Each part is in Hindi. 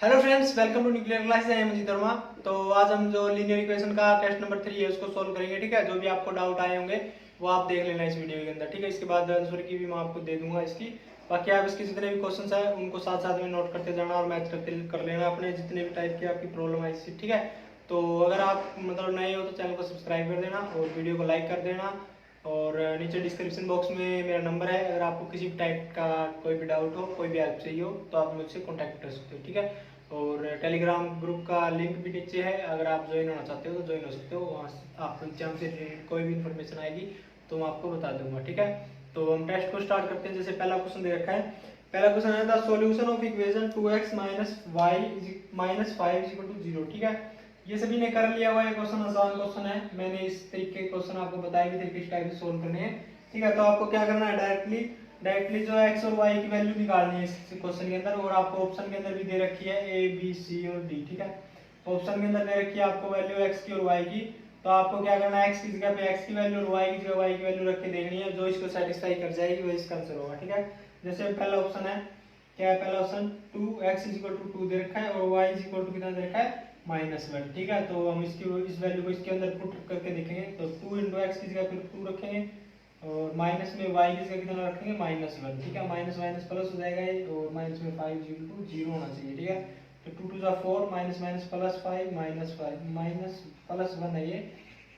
Hello friends, welcome to nuclear classes. I am Ajit Verma. तो आज हम जो लीनियर इक्वेशन का टेस्ट नंबर 3 है उसको सॉल्व करेंगे। ठीक है, जो भी आपको डाउट आए होंगे वो आप देख लेना इस वीडियो के अंदर। ठीक है, इसके बाद आंसर की भी मैं आपको दे दूंगा इसकी। बाकी आप इसके जितने भी क्वेश्चंस हैं उनको साथ साथ में नोट करते जाना और मैच करते कर लेना अपने जितने भी टाइप की आपकी प्रॉब्लम है इससे। ठीक है, तो अगर आप मतलब नए हो तो चैनल को सब्सक्राइब कर देना और वीडियो को लाइक कर देना। और नीचे डिस्क्रिप्शन बॉक्स में मेरा नंबर है, अगर आपको किसी भी टाइप का कोई भी डाउट हो, कोई भी हेल्प चाहिए हो तो आप मुझसे कॉन्टैक्ट कर सकते हो। ठीक है, और टेलीग्राम ग्रुप का लिंक भी नीचे है, अगर आप ज्वाइन होना चाहते हो तो ज्वाइन हो सकते हो। वहाँ आपको एग्जाम से रिलेटेड कोई भी इन्फॉर्मेशन आएगी तो मैं आपको बता दूंगा। ठीक है, तो हम टेस्ट को स्टार्ट करते हैं। जैसे पहला क्वेश्चन दे रखा है, पहला क्वेश्चन है the solution of equation 2x minus 5 equal to 0। ठीक है, ये सभी ने कर लिया हुआ है। क्वेश्चन आसान क्वेश्चन है, मैंने इस तरीके के क्वेश्चन आपको बताया कि किस टाइप से सोल्व करने हैं। ठीक है, तो आपको क्या करना है, डायरेक्टली जो x और y की वैल्यू निकालनी है इस क्वेश्चन के अंदर। और आपको ऑप्शन के अंदर भी दे रखी है a b c और d। ठीक है, तो ऑप्शन के अंदर दे रखी है आपको वैल्यू x की और y की। तो आपको क्या करना है, x की जगह पे x की वैल्यू और y की जगह y की वैल्यू रख के देखनी है। जो इसको सेटिस्फाई कर जाएगी वही इसका आंसर होगा। ठीक है, जैसे पहला ऑप्शन है, क्या है पहला option, 2x is equal to 2 दे रखा है और y इज इक्वल टू कितना दे रखा है, -1। ठीक है, तो हम इसकी इस वैल्यू को इसके अंदर पुट करके देखेंगे। तो 2 इंटू एक्स की जगह फिर 2 रखेंगे और माइनस में y की जगह कितना रखेंगे, -1। ठीक है, माइनस माइनस प्लस हो जाएगा ये, और माइनस में 5 इक्वल टू 0 होना चाहिए। ठीक है, तो 2 to 4 minus minus plus 5 -5 minus plus 1 है ये,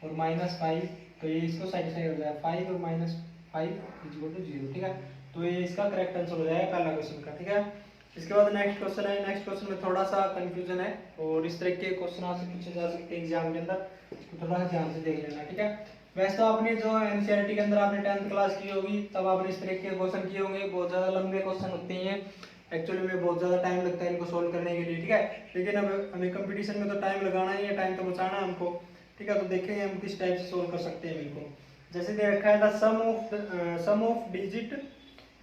और -5, तो ये इसको सेटिस्फाई हो जाएगा 5 और -5 इक्वल टू 0। ठीक है, तो ये इसका करेक्ट आंसर हो जाएगा पहला क्वेश्चन का। ठीक है, इसके बाद नेक्स्ट क्वेश्चन है। नेक्स्ट क्वेश्चन में थोड़ा सा कंफ्यूजन है और इस तरह के क्वेश्चन आपसे पूछे जा सकते हैं एग्जाम के अंदर, तो थोड़ा सा ध्यान से देख लेना। ठीक है, वैसे तो आपने जो एनसीईआरटी के अंदर आपने 10th क्लास की होगी तब आपने इस तरह के क्वेश्चन किए होंगे। बहुत ज़्यादा लंबे क्वेश्चन होते हैं, एक्चुअली में बहुत ज़्यादा टाइम लगता है इनको सोल्व करने के लिए। ठीक है, लेकिन अब हमें कंपटीशन में तो टाइम लगाना ही है, टाइम तो बचाना है हमको। ठीक है, तो देखेंगे हम किस टाइप से सोल्व कर सकते हैं इनको। जैसे दे रखा है the sum of digit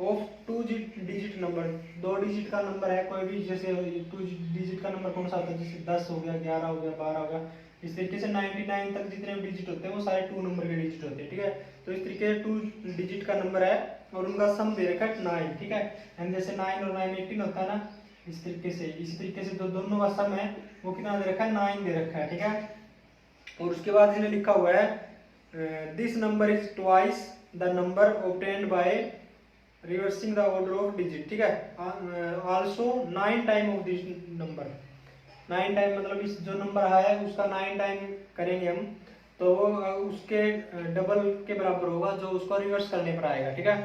of 2 digit number, 2 digit का नंबर है कोई भी, जैसे 2 डिजिट का नंबर कौन सा होता है, जैसे 10 हो गया, 11 हो गया, 12 हो गया, इस तरीके से 99 तक जितने भी डिजिट होते हैं वो सारे 2 नंबर के डिजिट होते हैं। ठीक है, तो इस तरीके से 2 डिजिट का नंबर है और उनका सम दे रखा है 9। ठीक है, एंड जैसे 9 और 9 18 होता है ना, इस तरीके से इसी तरीके से दोनों का सम है वो कितना दे रखा है, 9 दे रखा है। ठीक है, और उसके बाद इसने लिखा हुआ है this number is twice the number obtained by reversing the order of digit. ठीक है, also 9 time of this number. 9 time मतलब इस जो नंबर है उसका 9 टाइम करेंगे हम तो वो उसके डबल के बराबर होगा जो उसको रिवर्स करने पर आएगा। ठीक है,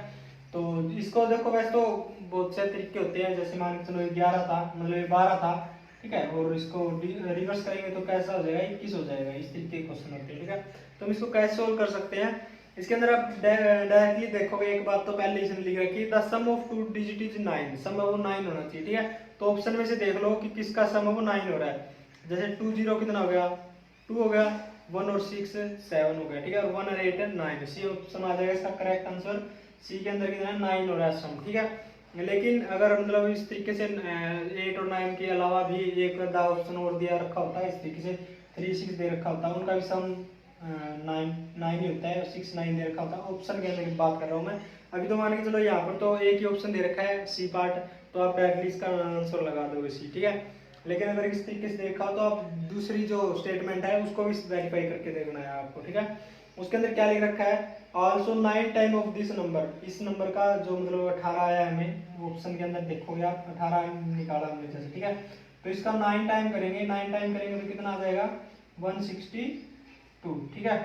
तो इसको देखो, वैसे तो बहुत से तरीके होते हैं, जैसे मान के चलो 11 था, मतलब 12 था। ठीक है, और इसको रिवर्स करेंगे तो कैसा हो जाएगा, 21 हो जाएगा। इस तरीके के क्वेश्चन होते हैं। ठीक है, तो हम इसको कैसे सोल्व कर सकते हैं, इसके अंदर आप डायरेक्टली देखोगे, एक बात तो पहले इसने लिख रखी है the sum of 2 digit is 9, sum है वो 9 होना चाहिए। ठीक है, तो ऑप्शन में से देख लो कि किसका सम है वो 9 हो रहा है। जैसे 2 0 कितना हो गया, 2 हो गया, 1 और 6 7 हो गया। ठीक है, और 1 और 8 है 9, सी ऑप्शन आ जाएगा इसका करेक्ट आंसर। सी के अंदर कितना है, 9 हो रहा है सम। ठीक है, लेकिन अगर मतलब इस तरीके से 8 और 9 के अलावा भी एक आधा ऑप्शन और दिया रखा होता है, इस तरीके से 3 6 दे रखा होता है, उनका भी सम 9 ही होता है, 6 9 दे रखा होता है। ऑप्शन के अंदर की बात कर रहा हूँ मैं। अभी तो मान के चलो यहाँ पर तो एक ही ऑप्शन दे रखा है सी पार्ट, तो आप डायरेक्टली इसका आंसर लगा दोगे सी। ठीक है, लेकिन अगर इस तरीके से देखा तो आप दूसरी जो स्टेटमेंट है उसको भी वेरीफाई करके देखना है आपको। ठीक है, उसके अंदर क्या लिख रखा है, also 9 time of this number, इस नंबर का जो मतलब 18 आया हमें, ऑप्शन के अंदर देखोगे आप 18 निकाला हमने जैसे। ठीक है, तो इसका 9 टाइम करेंगे, 9 टाइम करेंगे तो कितना आ जाएगा, 162। ठीक है,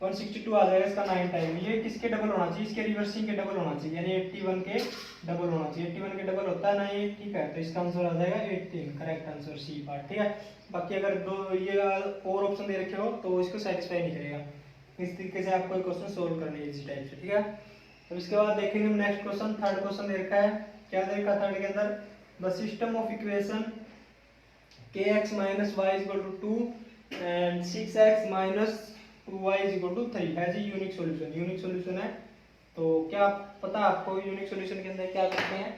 162 आ जाएगा इसका 9 टाइम। ये किसके डबल होना चाहिए, इसके रिवर्सिंग के डबल होना चाहिए, यानी 81 के डबल होना चाहिए। 81 के डबल होता है ना ये। ठीक है, तो इसका आंसर आ जाएगा 18, करेक्ट आंसर सी पार्ट। ठीक है, बाकी अगर दो ये और ऑप्शन दे रखे हो तो इसको सेटिस्फाई नहीं करेगा। इस तरीके से आपको क्वेश्चन सोल्व करने इसी टाइप से। ठीक है, तो इसके बाद देखेंगे हम नेक्स्ट क्वेश्चन। थर्ड क्वेश्चन दे रखा है, क्या दे रखा है थर्ड के अंदर, the system of equation kx minus y is equal to 2 and 6x minus 2y is equal to 3 है जी यूनिक सॉल्यूशन। यूनिक सॉल्यूशन है, तो क्या पता आपको यूनिक सॉल्यूशन के अंदर क्या करते हैं,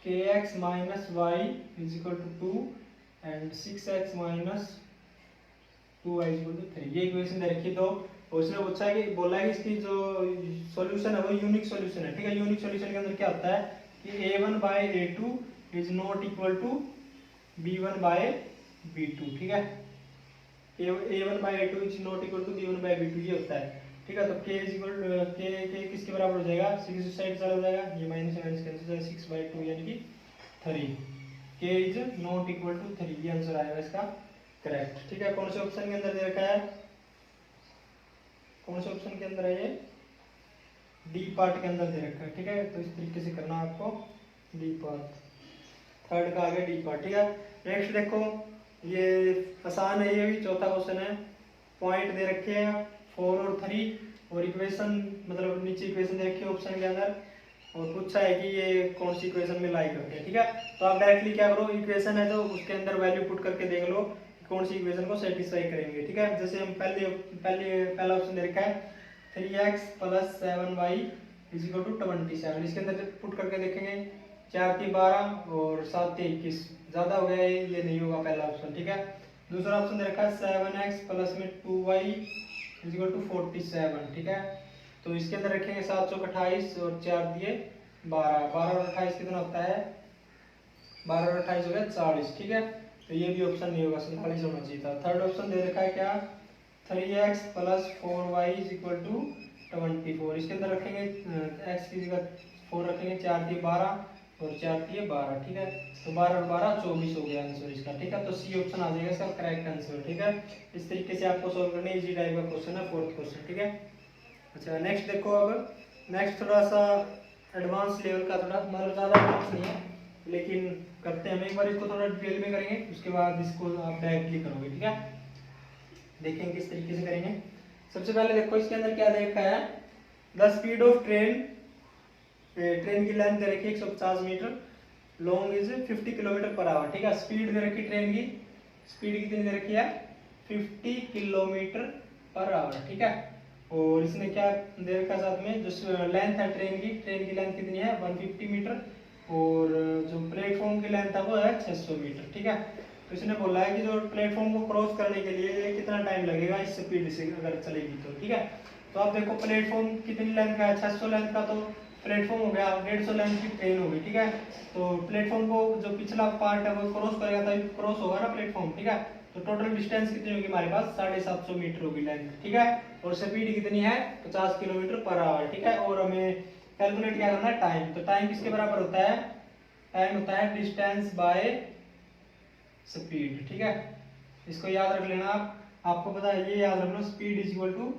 kx minus y is equal to 2 and 6x minus 2y is equal to 3, ये इक्वेशन दे रखी। तो और उसने पूछा है कि बोला है कि इसकी जो सॉल्यूशन है वो यूनिक सॉल्यूशन है, ठीक है। यूनिक सॉल्यूशन के अंदर क्या होता है कि a1/a2 is not equal to b1/b2, ठीक है। a1/a2 is not equal to b1/b2 ये होता है, ठीक है। तो k इज इक्वल के किसके बराबर हो जाएगा, 6 इस साइड चला जाएगा, ये माइनस माइनस कैंसिल हो जाएगा, 6/2 यानी कि 3, k is not equal to 3, ये आंसर आएगा इसका करेक्ट, ठीक है। कौन से ऑप्शन के अंदर दे रखा है, कौन से ऑप्शन के अंदर है ये, डी पार्ट के अंदर दे रखा है, ठीक है। तो इस तरीके से करना आपको, डी पार्ट, थर्ड का आ गया डी पार्ट, ठीक है। नेक्स्ट देखो, ये आसान है, ये भी चौथा क्वेश्चन है। पॉइंट दे रखे हैं 4 और 3 और इक्वेशन मतलब नीचे इक्वेशन दे रखी है ऑप्शन के अंदर, और पूछा है कि ये कौन सी इक्वेशन में लाई करते हैं, ठीक है। तो आप डायरेक्टली क्या करो, इक्वेशन है तो उसके अंदर वैल्यू पुट करके देख लो कौन सी इक्वेशन को सेटिस्फाई करेंगे, ठीक है। जैसे हम पहला ऑप्शन दे रखा है 3x + 7y = 27, इसके अंदर पुट करके देखेंगे 4 × 12 और 7 × 21, ज्यादा हो गया ये नहीं होगा पहला ऑप्शन, ठीक है। दूसरा ऑप्शन दे रखा है 7x + 2y = 47, ठीक है। तो इसके अंदर रखेंगे 7 × 28 और 4 दिए 12, 12 और 28 कितना होता है, 12 और 28 हो गया 40, ठीक है। तो ये भी ऑप्शन नहीं होगा, 47 होना चाहिए था। थर्ड ऑप्शन दे रखा है क्या, 3x + 4y = 24, इसके अंदर रखेंगे x की जगह 4 रखेंगे, 4 दिए 12 और 4 दिए 12, ठीक है। तो 12 और 12 24 हो गया आंसर इसका, ठीक है। तो सी ऑप्शन आ जाएगा इसका करेक्ट आंसर, ठीक है। इस तरीके से आपको सोल्व करना है, इजी टाइप का क्वेश्चन है, फोर्थ क्वेश्चन, ठीक है। अच्छा नेक्स्ट देखो, अब नेक्स्ट थोड़ा सा एडवांस लेवल का, थोड़ा मतलब ज़्यादा एडवांस नहीं है लेकिन करते हैं हम एक बार, इसको थोड़ा डिटेल में करेंगे, उसके बाद इसको आप डायरेक्टली करोगे, ठीक है। देखेंगे किस तरीके से करेंगे। सबसे पहले देखो इसके अंदर क्या दे रखा है, the speed of train, train की लेंथ दे रखी है 150 मीटर, लॉन्ग इज 50 km/h, ठीक है। स्पीड दे रखी ट्रेन की, स्पीड कितनी दे रखी है 50 km/h, ठीक है। और इसमें क्या दे रखा है साथ में, जो लेंथ है ट्रेन की लेंथ कितनी है 150 मीटर, और जो प्लेटफॉर्म की लेंथ है वो है 600 मीटर, ठीक है। तो इसने बोला है कि जो प्लेटफॉर्म को क्रॉस करने के लिए कितना टाइम लगेगा इस स्पीड से अगर चलेगी तो, ठीक है। तो आप देखो प्लेटफॉर्म कितनी लेंथ का है, 600 लेंथ का, तो प्लेटफॉर्म हो गया 150 लेंथ की ट्रेन होगी, ठीक है। तो प्लेटफॉर्म को जो पिछला पार्ट है वो क्रॉस करेगा तभी क्रॉस होगा ना प्लेटफॉर्म, ठीक है। तो टोटल डिस्टेंस कितनी होगी हमारे पास 750 मीटर होगी लेंथ, ठीक है। और स्पीड कितनी है 50 km/h, ठीक है। और हमें कैलकुलेट क्या करना है टाइम, तो टाइम किसके बराबर होता है, टाइम होता है डिस्टेंस बाय स्पीड, ठीक है। इसको याद रख लेना आप, आपको पता है ये याद रखना, speed is equal to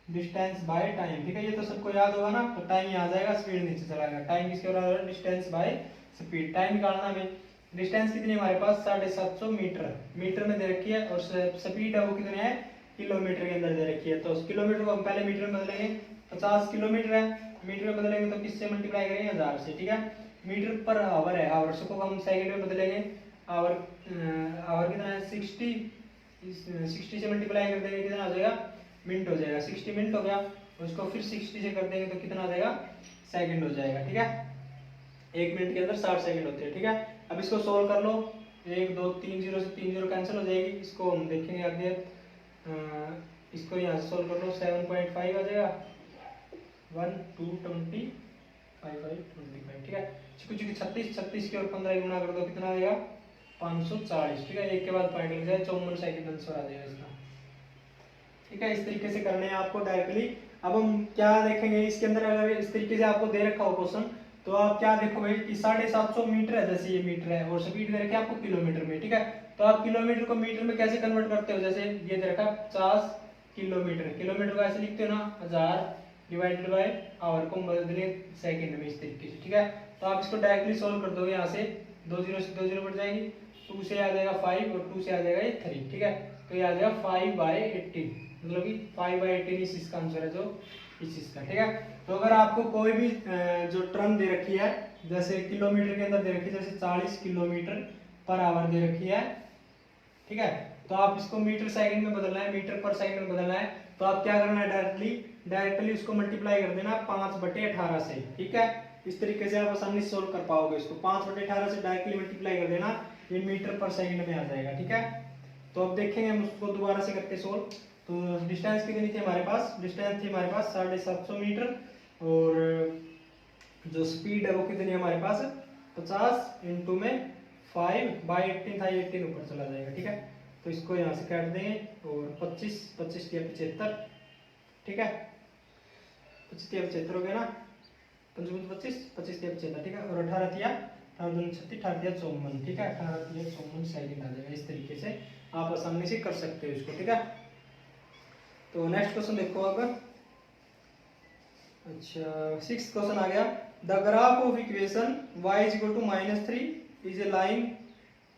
distance by time, ठीक है। ये तो सबको याद होगा ना, तो टाइम यहाँ आ जाएगा, स्पीड नीचे चला जाएगा, टाइम किसके बराबर है डिस्टेंस बाय स्पीड। टाइम निकालना हमें, डिस्टेंस कितनी है हमारे पास 750 मीटर, मीटर में दे रखी है, और स्पीड है वो कितने है किलोमीटर के अंदर दे रखी है। तो किलोमीटर को हम पहले मीटर में बदलेंगे, 50 किलोमीटर है, मीटर में बदलेंगे तो किससे मल्टीप्लाई करेंगे 1000 से, ठीक है। मीटर पर आवर है, आवर को हम सेकंड में बदलेंगे, आवर आवर कितना है 60 से मल्टीप्लाई कर देंगे कितना आ जाएगा मिनट हो जाएगा, 60 मिनट हो गया, उसको फिर 60 से कर देंगे तो कितना आ जाएगा सेकंड हो जाएगा, ठीक है। 1 मिनट के अंदर 60 सेकंड होते हैं, ठीक है। अब इसको सोल्व कर लो, 1 2 3 0 से 3 0 कैंसिल हो जाएगी, इसको हम देखेंगे आगे, इसको यहाँ से सोल्व कर लो, 7.5 आ जाएगा, 1 2 20 5 5 25, ठीक है। चूंकि 36 के और 15 गुना कर दो कितना आ जाएगा 540, ठीक है। एक के बाद पॉइंट लग जाए 54 सेकंड आंसर आ जाएगा इसका, ठीक है। इस तरीके से करने हैं आपको डायरेक्टली। अब हम क्या देखेंगे इसके अंदर, अगर इस तरीके से आपको दे रखा हो क्वेश्चन, तो आप क्या देखोगे कि 750 मीटर है, जैसे ये मीटर है और स्पीड दे रखी है आपको किलोमीटर में, ठीक है। तो आप किलोमीटर को मीटर में कैसे कन्वर्ट करते हो, जैसे ये दे रखा है 50 किलोमीटर, किलोमीटर को ऐसे लिखते हो ना 1000 डिवाइडेड बाय आवर को बदले सेकंड में, इस तरीके से, ठीक है। तो आप इसको डायरेक्टली सोल्व कर दोगे, यहाँ से 2 0 से 2 0 बढ़ जाएगी, 2 से आ जाएगा 5 और 2 से आ जाएगा ये 3, ठीक है। तो ये आ जाएगा 5/18, मतलब कि 5/18 इस इसका आंसर है जो इस इसका, ठीक है। तो अगर आपको कोई भी जो टर्म दे रखी है, जैसे किलोमीटर के अंदर दे रखी है, जैसे 40 km/h दे रखी है, ठीक है। तो आप इसको मीटर सेकंड में बदलना है, मीटर पर सेकंड में बदलना है, तो आप क्या करना है डायरेक्टली उसको मल्टीप्लाई कर देना 5/18 से, ठीक है। इस तरीके से आप आसानी से सोल्व कर पाओगे इसको, 5/18 से डायरेक्टली मल्टीप्लाई कर देना, ये मीटर पर सेकंड में आ जाएगा, ठीक है। तो अब देखेंगे हम उसको दोबारा से करके सोल्व। तो डिस्टेंस कितनी थी हमारे पास, डिस्टेंस थी हमारे पास 750 मीटर, और जो स्पीड है वो कितनी है हमारे पास 50 इंटू में 5/18 था, 18 ऊपर चला जाएगा, ठीक है। तो इसको यहाँ से काट देंगे, और 25 25 के 75, ठीक है, 25 के 75 हो गया ना, 25 25 25 के 75, ठीक है, और 18 दिया 18 दूनी 36, 18 दिया 54, ठीक है, 18 दिया 54 सेकंड आ जाएगा। इस तरीके से आप आसानी से कर सकते हो इसको, ठीक है। तो नेक्स्ट क्वेश्चन देखो अब। अच्छा, 6th क्वेश्चन आ गया, the graph of equation y is equal to -3 is a line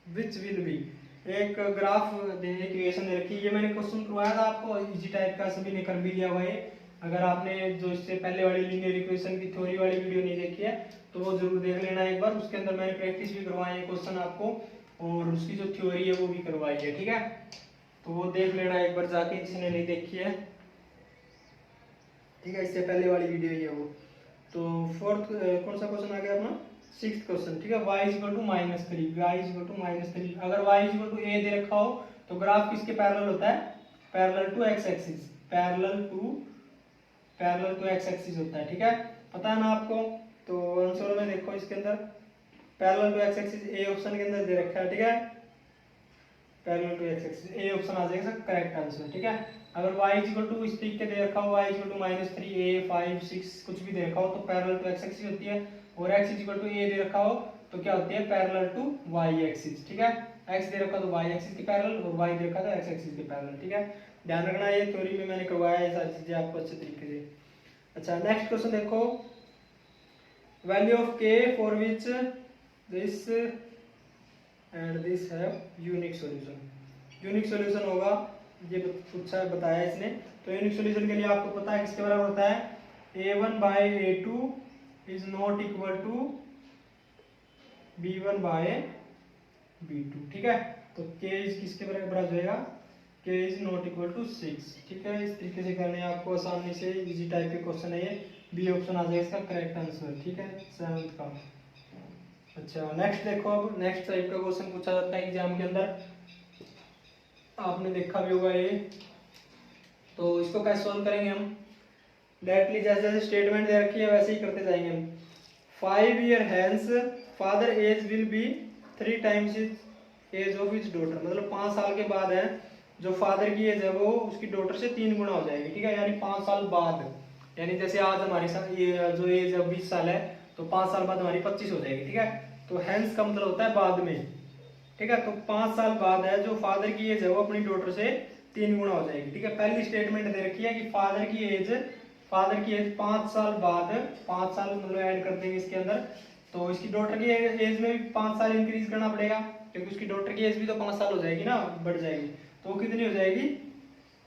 which will be. एक ग्राफ इक्वेशन दे रखी है, ये मैंने क्वेश्चन करवाया था आपको, इजी टाइप का, सभी ने कर भी लिया हुआ है। अगर आपने जो इससे पहले वाली लीनियर इक्वेशन की थ्योरी वाली वीडियो नहीं देखी है तो वो जरूर देख लेना एक बार, उसके अंदर मैंने प्रैक्टिस भी करवाई है क्वेश्चन आपको, और उसकी जो थ्योरी है वो भी करवाई है, ठीक है। तो वो देख लेना एक बार जाके जिसने नहीं देखी है, ठीक है, इससे पहले वाली वीडियो ही है वो। तो फोर्थ कौन सा क्वेश्चन आ गया अपना, 6th क्वेश्चन, ठीक है, y is equal to -3, y is equal to -3। अगर y is equal to a दे रखा हो तो ग्राफ किसके पैरेलल होता है, parallel to x axis, parallel to x axis होता है, ठीक है, पता है ना आपको। तो आंसर में देखो इसके अंदर parallel to x axis A option के अंदर दे रखा है, ठीक है, parallel to x axis A option आ जाएगा करेक्ट आंसर, ठीक है। अगर y इज इक्वल टू इस तरीके दे रखा हो, y is equal to -3 a 5 6 कुछ भी दे रखा हो तो पैरेलल टू x एक्सिस होती है, और x is equal to a दे रखा हो तो क्या होती है, पैरेलल टू y एक्सिस, ठीक है। x दे रखा तो y एक्सिस के पैरेलल, और y दे रखा तो x एक्सिस के पैरेलल, ठीक है। ध्यान रखना, ये थ्योरी में मैंने करवाया है सारी चीजें आपको अच्छे तरीके से। अच्छा, नेक्स्ट क्वेश्चन देखो, value of k for which this and this have unique solution. Unique solution होगा, ये पूछा है, बताया इसने। तो यूनिक सॉल्यूशन के लिए आपको पता है किसके बराबर होता है, a1/a2 is not equal to b1/b2, ठीक है। तो k इज किसके बराबर आ जाएगा, k is not equal to 6, ठीक है। इस तरीके से करने आपको आसानी से, इजी टाइप के क्वेश्चन है ये, बी ऑप्शन आ जाएगा इसका करेक्ट आंसर, ठीक है, 7th का। अच्छा, नेक्स्ट देखो, अब नेक्स्ट टाइप का क्वेश्चन पूछा जाता है एग्जाम के अंदर, आपने देखा भी होगा ये। तो इसको कैसे सॉल्व करेंगे हम, डायरेक्टली जैसे जैसे स्टेटमेंट दे रखी है वैसे ही करते जाएंगे हम। 5 year hence father age will be 3 times age of his daughter, मतलब 5 साल के बाद है जो फादर की एज है वो उसकी डॉटर से 3 गुना हो जाएगी, ठीक है, यानी 5 साल बाद, यानी जैसे आज हमारी ये जो एज है 20 साल है तो 5 साल बाद हमारी 25 हो जाएगी, ठीक है। तो हैंस का मतलब होता है बाद में, ठीक है। तो 5 साल बाद है जो फादर की एज है वो अपनी डॉटर से 3 गुना हो जाएगी, ठीक है। पहली स्टेटमेंट दे रखी है कि फादर की एज 5 साल बाद, 5 साल मतलब ऐड कर देंगे इसके अंदर, तो इसकी डॉटर की एज में भी 5 साल इंक्रीज करना पड़ेगा, क्योंकि उसकी डॉटर की एज भी तो 5 साल हो जाएगी ना, बढ़ जाएगी, तो वो कितनी हो जाएगी,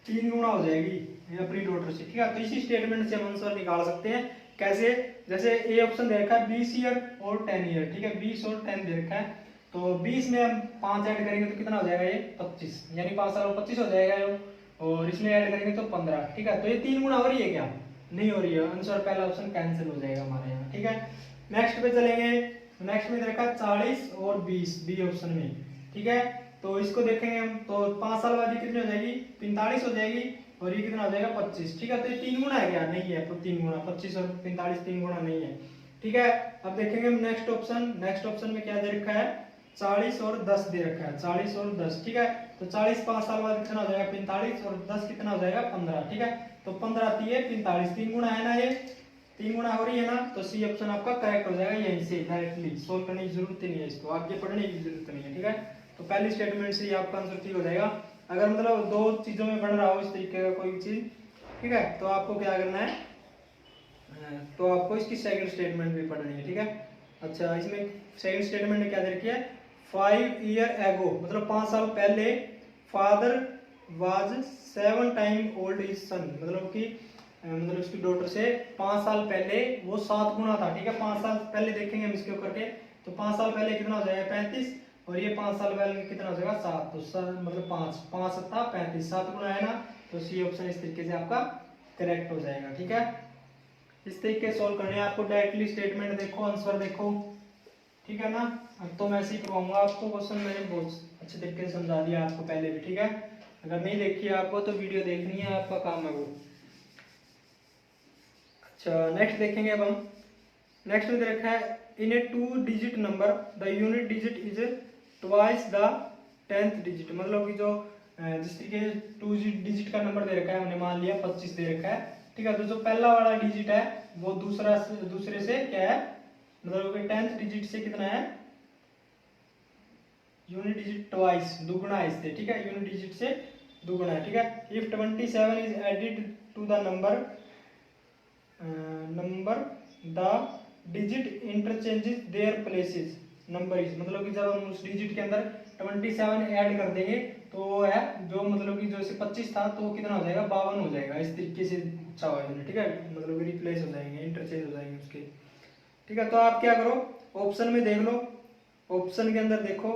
3 गुना हो जाएगी अपनी डॉटर से, ठीक है। तो इसी स्टेटमेंट से हम आंसर निकाल सकते हैं, कैसे, जैसे ए ऑप्शन दे रखा है 20 ईयर और 10 ईयर, ठीक है, 20 और 10 दे रखा है, तो 20 में हम 5 ऐड करेंगे तो कितना हो जाएगा, ये 25, यानी 5 साल में 25 हो जाएगा ये, और इसमें ऐड करेंगे तो 15, ठीक है। तो ये 3 गुना हो रही है क्या, नहीं हो रही है, आंसर पहला ऑप्शन कैंसिल हो जाएगा हमारे यहाँ, ठीक है। नेक्स्ट पे चलेंगे, नेक्स्ट में देखा 40 और 20 बी ऑप्शन में, ठीक है। तो इसको देखेंगे हम, तो 5 साल बाद ये कितनी हो जाएगी, 45 हो जाएगी, और ये कितना हो जाएगा 25, ठीक है। तो ये 3 गुना है क्या, नहीं है, तो 3 गुना, 25 और 45 3 गुना नहीं है, ठीक है। अब देखेंगे हम नेक्स्ट ऑप्शन, नेक्स्ट ऑप्शन में क्या दे रखा है, 40 और 10 दे रखा है, 40 और 10, ठीक है। तो 40 5 साल बाद कितना हो जाएगा 45, और 10 कितना हो जाएगा 15, ठीक है। तो 15 दिए 45, 3 गुना है ना, ये 3 गुना हो रही है ना, तो सी ऑप्शन आपका करेक्ट हो जाएगा, यहीं से डायरेक्टली सोल्व करने की जरूरत ही नहीं है, इसको आगे पढ़ने की जरूरत नहीं है, ठीक है। तो पहली स्टेटमेंट से ही आपका आंसर ठीक हो जाएगा। अगर मतलब 2 चीजों में बन रहा हो इस तरीके का कोई चीज, ठीक है, तो आपको क्या करना है, तो आपको इसकी सेकंड स्टेटमेंट भी पढ़नी है, ठीक है। अच्छा, इसमें सेकंड स्टेटमेंट में क्या दे रखी है, 5 year ago, मतलब 5 साल पहले, father was 7 time old his son, मतलब कि मतलब उसकी डॉटर से 5 साल पहले वो 7 गुना था, ठीक है। 5 साल पहले देखेंगे हम इसके ऊपर के, तो 5 साल पहले कितना हो जाएगा 35, और ये 5 साल पहले कितना हो जाएगा 7, तो मतलब 5 5 7 35, 7 गुना है ना, तो सी ऑप्शन इस तरीके से आपका करेक्ट हो जाएगा, ठीक है। इस तरीके सोल्व करने हैं आपको, डायरेक्टली स्टेटमेंट देखो, आंसर देखो, ठीक है ना। अब तो मैं ऐसे ही करवाऊंगा आपको क्वेश्चन, मैंने बहुत अच्छे तरीके से समझा दिया आपको पहले भी, ठीक है। अगर नहीं देखी है आपको तो वीडियो देखनी है, आपका काम है वो। अच्छा नेक्स्ट देखेंगे अब हम। नेक्स्ट में दे रखा है इन ए 2 digit number the unit digit is twice the 10th digit. मतलब कि जो जिस तरीके से 2 डिजिट का नंबर दे रखा है, हमने मान लिया 25 दे रखा है, ठीक है। तो जो पहला वाला डिजिट है वो दूसरे से क्या है, मतलब कि 10th डिजिट से कितना है, यूनिट डिजिट ट्वाइस, दुगुना है इससे, ठीक है। यूनिट डिजिट से दुगुना है, ठीक है। If 27 is added to the number the digit interchanges their places number is. मतलब कि जब हम उस डिजिट के अंदर 27 ऐड कर देंगे तो वो है जो, मतलब कि जैसे 25 था तो वो कितना हो जाएगा, 52 हो जाएगा। इस तरीके से अच्छा होगा, ठीक है। मतलब कि रिप्लेस हो जाएंगे, इंटरचेंज हो जाएंगे उसके, ठीक है। तो आप क्या करो, ऑप्शन में देख लो, ऑप्शन के अंदर देखो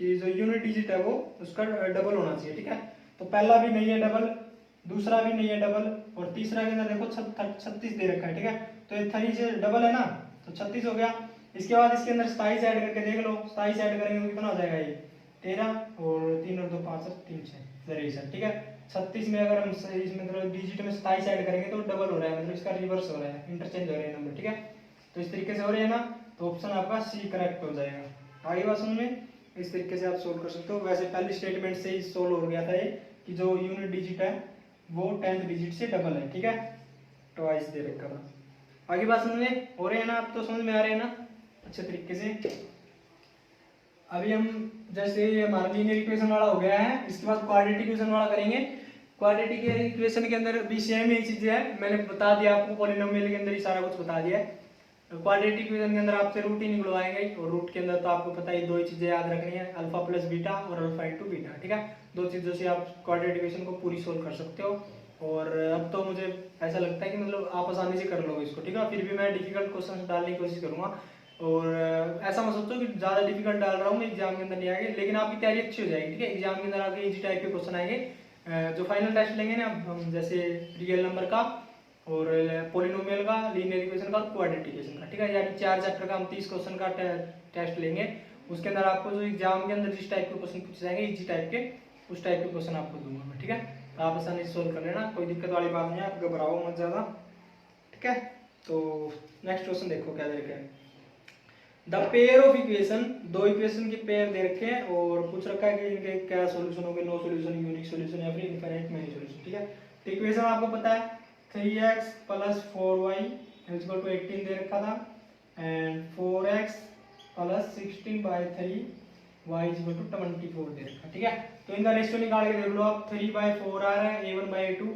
कि जो यूनिट डिजिट है वो उसका डबल होना चाहिए, ठीक है। तो पहला भी नहीं है डबल, दूसरा भी नहीं है डबल, और तीसरा के अंदर देखो 36 दे रखा है, ठीक है। तो ये 3 से डबल है ना, तो 36 हो गया। इसके बाद इसके अंदर 27 ऐड करके देख लो, 27 ऐड करेंगे तो कितना हो जाएगा, ये 13, और 3 और 2 5 और 3 6, ठीक है। 36 में अगर हम इसमें मतलब डिजिट में 27 ऐड करेंगे तो डबल हो रहा है, मतलब इसका रिवर्स हो रहा है, इंटरचेंज हो रहे हैं नंबर, ठीक है। तो इस तरीके से हो रहे हैं ना, तो ऑप्शन आपका सी करेक्ट हो जाएगा। आगे बात समझ में, इस तरीके से आप सोल्व कर सकते हो। वैसे पहली स्टेटमेंट से ही सोल्व हो गया था ये, कि जो यूनिट डिजिट है वो 10th डिजिट से डबल है, ठीक है, ट्वाइस दे रखा था। आगे बात समझ में हो रहे हैं ना, आप तो समझ में आ रहे हैं ना अच्छे तरीके से। अभी हम जैसे हमारा लीनियर इक्वेशन वाला हो गया है, इसके बाद क्वाड्रेटिक इक्वेशन वाला करेंगे। क्वाड्रेटिक इक्वेशन के अंदर भी सेम ही चीजें है, मैंने बता दिया आपको, पॉलिनोमियल के अंदर ही सारा कुछ बता दिया है। क्वाड्रेटिक इक्वेशन के अंदर आपसे रूट ही निकलवाएंगे, और रूट के अंदर तो आपको पता ही 2 ही चीजें याद रखनी है, अल्फा प्लस बीटा और अल्फा इंटू बीटा, ठीक है। 2 चीजों से आप क्वाड्रेटिक इक्वेशन को पूरी सोल्व कर सकते हो। और अब तो मुझे ऐसा लगता है कि मतलब आप आसानी से कर लोगे इसको, ठीक है। फिर भी मैं डिफिकल्ट क्वेश्चन डालने की कोशिश करूंगा, और ऐसा मत सोचो कि ज्यादा डिफिकल्ट डाल रहा हूँ मैं, एग्जाम के अंदर नहीं आएंगे, लेकिन आपकी तैयारी अच्छी हो जाएगी, ठीक है। एग्जाम के अंदर आपके इजी टाइप के क्वेश्चन आएंगे। जो फाइनल टेस्ट लेंगे ना हम, जैसे रियल नंबर का और पोलिनोमियल का, लीनियर इक्वेशन का और क्वाड्रेटिक इक्वेशन का, ठीक है। यानी 4 चैप्टर का हम 30 क्वेश्चन का टेस्ट लेंगे। उसके अंदर आपको जो एग्जाम के अंदर जिस टाइप के क्वेश्चन पूछे जाएंगे इजी टाइप के, उस टाइप के क्वेश्चन आपको दूंगा मैं, ठीक है। तो आप आसानी से सोल्व कर लेना, कोई दिक्कत वाली बात नहीं है, आप घबराओ मत ज्यादा, ठीक है। तो नेक्स्ट क्वेश्चन देखो क्या दे रखा है। The pair of equation, 2 equation के पेयर दे रखे हैं और पूछ रखा है कि इनके क्या सॉल्यूशन होंगे, नो सॉल्यूशन, यूनिक सॉल्यूशन या फिर इनफिनिट मेनी सॉल्यूशन, ठीक है। तो इक्वेशन आपको पता है 3x + 4y = 18 दे रखा था, एंड 4x + 16/3 y = 24 दे रखा, ठीक है। तो इनका रेशियो निकाल के देख लो आप, 3/4 आ रहा है, a1/2